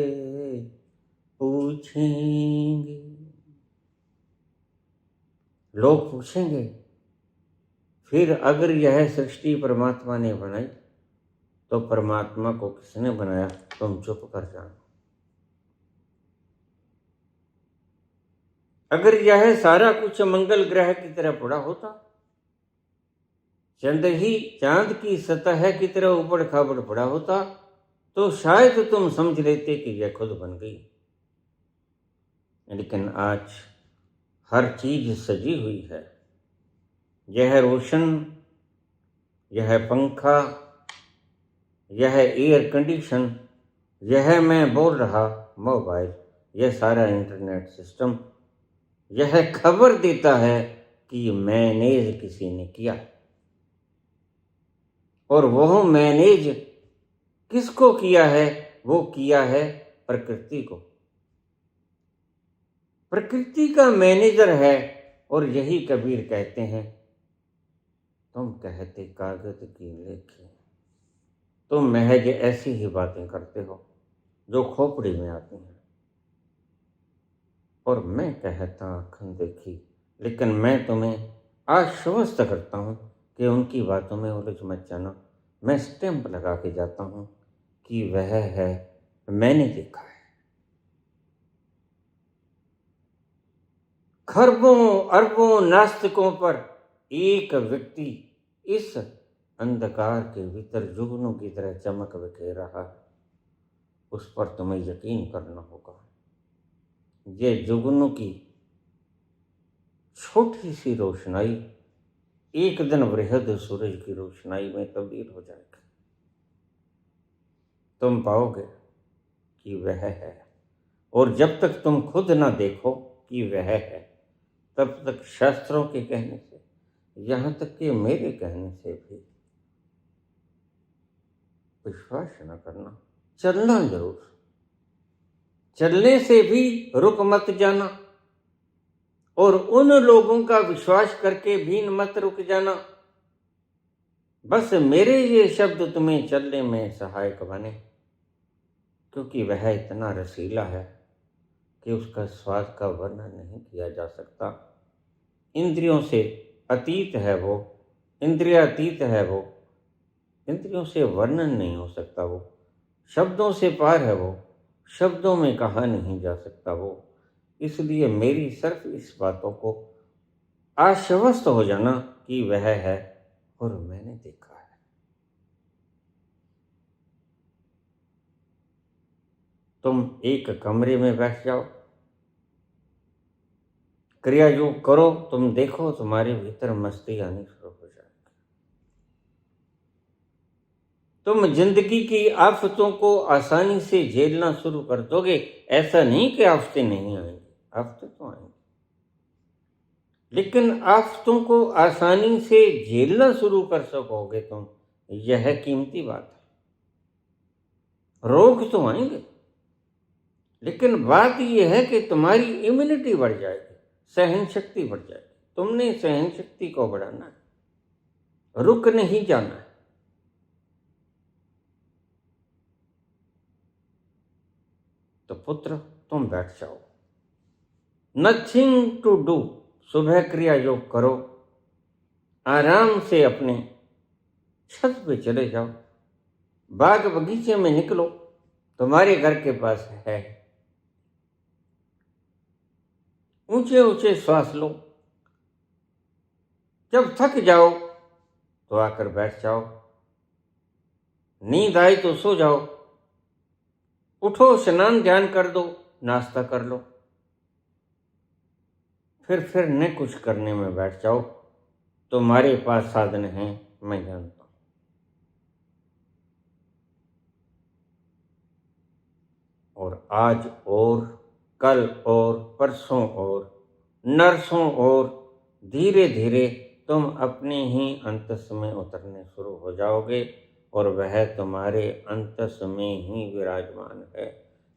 पूछेंगे। लोग पूछेंगे, फिर अगर यह सृष्टि परमात्मा ने बनाई तो परमात्मा को किसने बनाया। तुम चुप कर जाना। अगर यह सारा कुछ मंगल ग्रह की तरह पड़ा होता, चांद की सतह की तरह ऊबड़ खाबड़ पड़ा होता, तो शायद तुम समझ लेते कि यह खुद बन गई। लेकिन आज हर चीज सजी हुई है। यह रोशन, यह पंखा, यह एयर कंडीशन, यह मैं बोल रहा मोबाइल, यह सारा इंटरनेट सिस्टम, यह खबर देता है कि मैनेज किसी ने किया। और वह मैनेज किसको किया है? वो किया है प्रकृति को। प्रकृति का मैनेजर है। और यही कबीर कहते हैं, तुम कहते कागज की लेखे, तुम महज ऐसी ही बातें करते हो जो खोपड़ी में आती हैं। और मैं कहता आँखें देखी, लेकिन मैं तुम्हें आश्वस्त करता हूँ कि उनकी बातों में उलझ मत जाना। मैं स्टैंप लगा के जाता हूँ कि वह है, मैंने देखा है। खरबों अरबों नास्तिकों पर एक व्यक्ति इस अंधकार के भीतर जुगनू की तरह चमक बिखेर रहा है। उस पर तुम्हें यकीन करना होगा। ये जुगनू की छोटी सी रोशनाई एक दिन बृहद सूरज की रोशनाई में तब्दील हो जाएगी। तुम पाओगे कि वह है, और जब तक तुम खुद ना देखो कि वह है, तब तक शास्त्रों के कहने से, यहाँ तक कि मेरे कहने से भी विश्वास न करना। चलना जरूर, चलने से भी रुक मत जाना, और उन लोगों का विश्वास करके भी मत रुक जाना। बस मेरे ये शब्द तुम्हें चलने में सहायक बने, क्योंकि वह इतना रसीला है कि उसका स्वाद का वर्णन नहीं किया जा सकता। इंद्रियों से अतीत है वो, इंद्रियातीत है वो, इंद्रियों से वर्णन नहीं हो सकता वो, शब्दों से पार है वो, शब्दों में कहा नहीं जा सकता वो। इसलिए मेरी सिर्फ इस बातों को आश्वस्त हो जाना कि वह है और मैंने देखा है। तुम एक कमरे में बैठ जाओ, क्रिया योग करो, तुम देखो तुम्हारे भीतर मस्ती आनी शुरू हो जाएगी। तुम जिंदगी की आफतों को आसानी से झेलना शुरू कर दोगे। ऐसा नहीं कि आफतें नहीं आएंगी, आफतें तो आएंगी, लेकिन आफतों को आसानी से झेलना शुरू कर सकोगे तुम, यह कीमती बात है। रोग तो आएंगे, लेकिन बात यह है कि तुम्हारी इम्यूनिटी बढ़ जाएगी, सहन शक्ति बढ़ जाएगी। तुमने सहन शक्ति को बढ़ाना है, रुक नहीं जाना है। तो पुत्र तुम बैठ जाओ, नथिंग टू डू, सुबह क्रिया योग करो, आराम से अपने छत पे चले जाओ, बाग बगीचे में निकलो, तुम्हारे घर के पास है। ऊंचे ऊंचे श्वास लो, जब थक जाओ तो आकर बैठ जाओ, नींद आई तो सो जाओ, उठो स्नान ध्यान कर दो, नाश्ता कर लो, फिर न कुछ करने में बैठ जाओ। तुम्हारे पास साधन हैं, मैं जानता हूं। और आज और कल और परसों और नरसों और धीरे धीरे तुम अपने ही अंतस में उतरने शुरू हो जाओगे, और वह तुम्हारे अंतस में ही विराजमान है,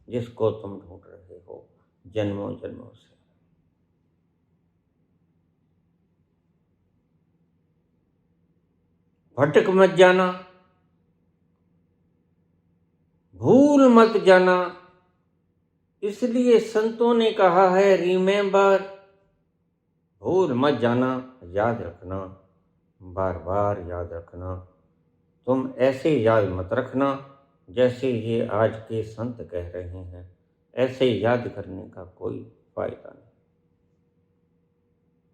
जिसको तुम ढूंढ रहे हो जन्मों जन्मों से। भटक मत जाना, भूल मत जाना। इसलिए संतों ने कहा है, रिमेंबर, भूल मत जाना, याद रखना, बार बार याद रखना। तुम ऐसे याद मत रखना जैसे ये आज के संत कह रहे हैं। ऐसे याद करने का कोई फायदा नहीं।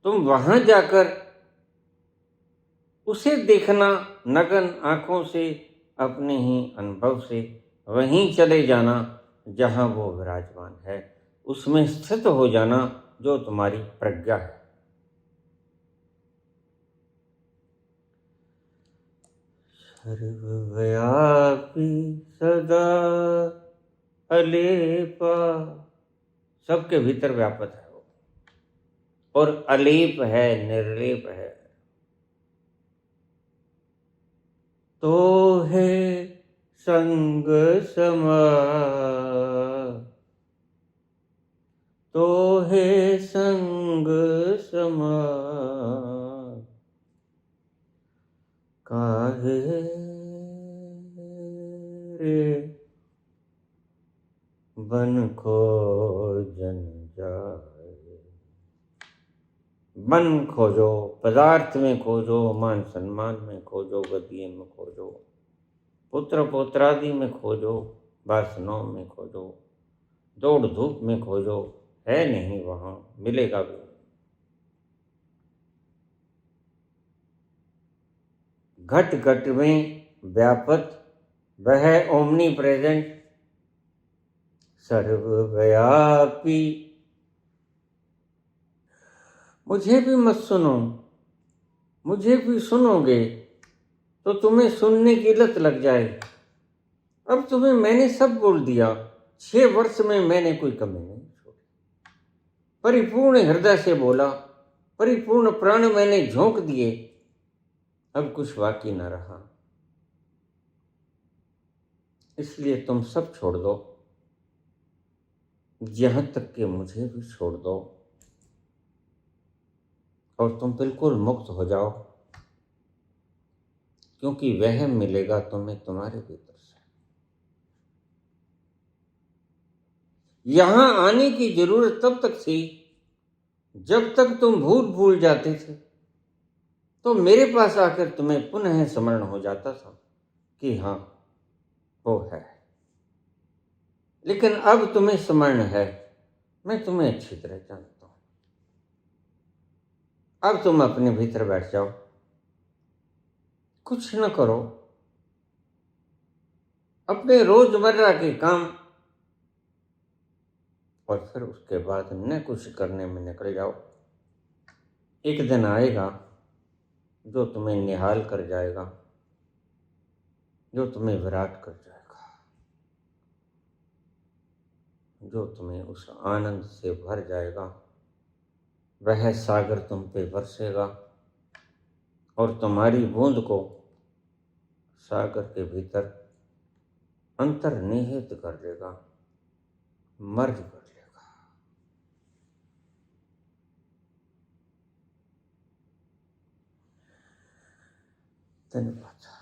तुम वहां जाकर उसे देखना नगन आंखों से, अपने ही अनुभव से। वहीं चले जाना जहां वो विराजमान है, उसमें स्थित हो जाना जो तुम्हारी प्रज्ञा है। सर्वव्यापी सदा अलेपा, सबके भीतर व्यापक है वो, और अलेप है, निर्लेप है। तो है संग समा, तो है संग समा, काहे रे बन खोजन जाए। मन खोजो, पदार्थ में खोजो, मान सम्मान में खोजो, गद्दी में खोजो, पुत्र पौत्रादि में खोजो, वासनाओं में खोजो, दौड़ धूप में खोजो, है नहीं वहां, मिलेगा भी। घट घट में व्यापक वह ओमनी प्रेजेंट सर्वव्यापी। मुझे भी मत सुनो, मुझे भी सुनोगे तो तुम्हें सुनने की लत लग जाए। अब तुम्हें मैंने सब बोल दिया, 6 वर्ष में मैंने कोई कमी नहीं छोड़ी। परिपूर्ण हृदय से बोला, परिपूर्ण प्राण मैंने झोंक दिए, अब कुछ बाकी न रहा। इसलिए तुम सब छोड़ दो, यहां तक कि मुझे भी छोड़ दो, और तुम बिल्कुल मुक्त हो जाओ, क्योंकि वह मिलेगा तुम्हें तुम्हारे भीतर से। यहां आने की जरूरत तब तक थी जब तक तुम भूल जाते थे, तो मेरे पास आकर तुम्हें पुनः स्मरण हो जाता था कि हाँ वो है। लेकिन अब तुम्हें स्मरण है, मैं तुम्हें अच्छी तरह जानता हूं। अब तुम अपने भीतर बैठ जाओ, कुछ न करो, अपने रोजमर्रा के काम, और फिर उसके बाद न कुछ करने में निकल जाओ। एक दिन आएगा जो तुम्हें निहाल कर जाएगा, जो तुम्हें विराट कर जाएगा, जो तुम्हें उस आनंद से भर जाएगा। वह सागर तुम पे बरसेगा और तुम्हारी बूंद को सागर के भीतर अंतर्निहित कर देगा, मर्ज कर लेगा। धन्यवाद।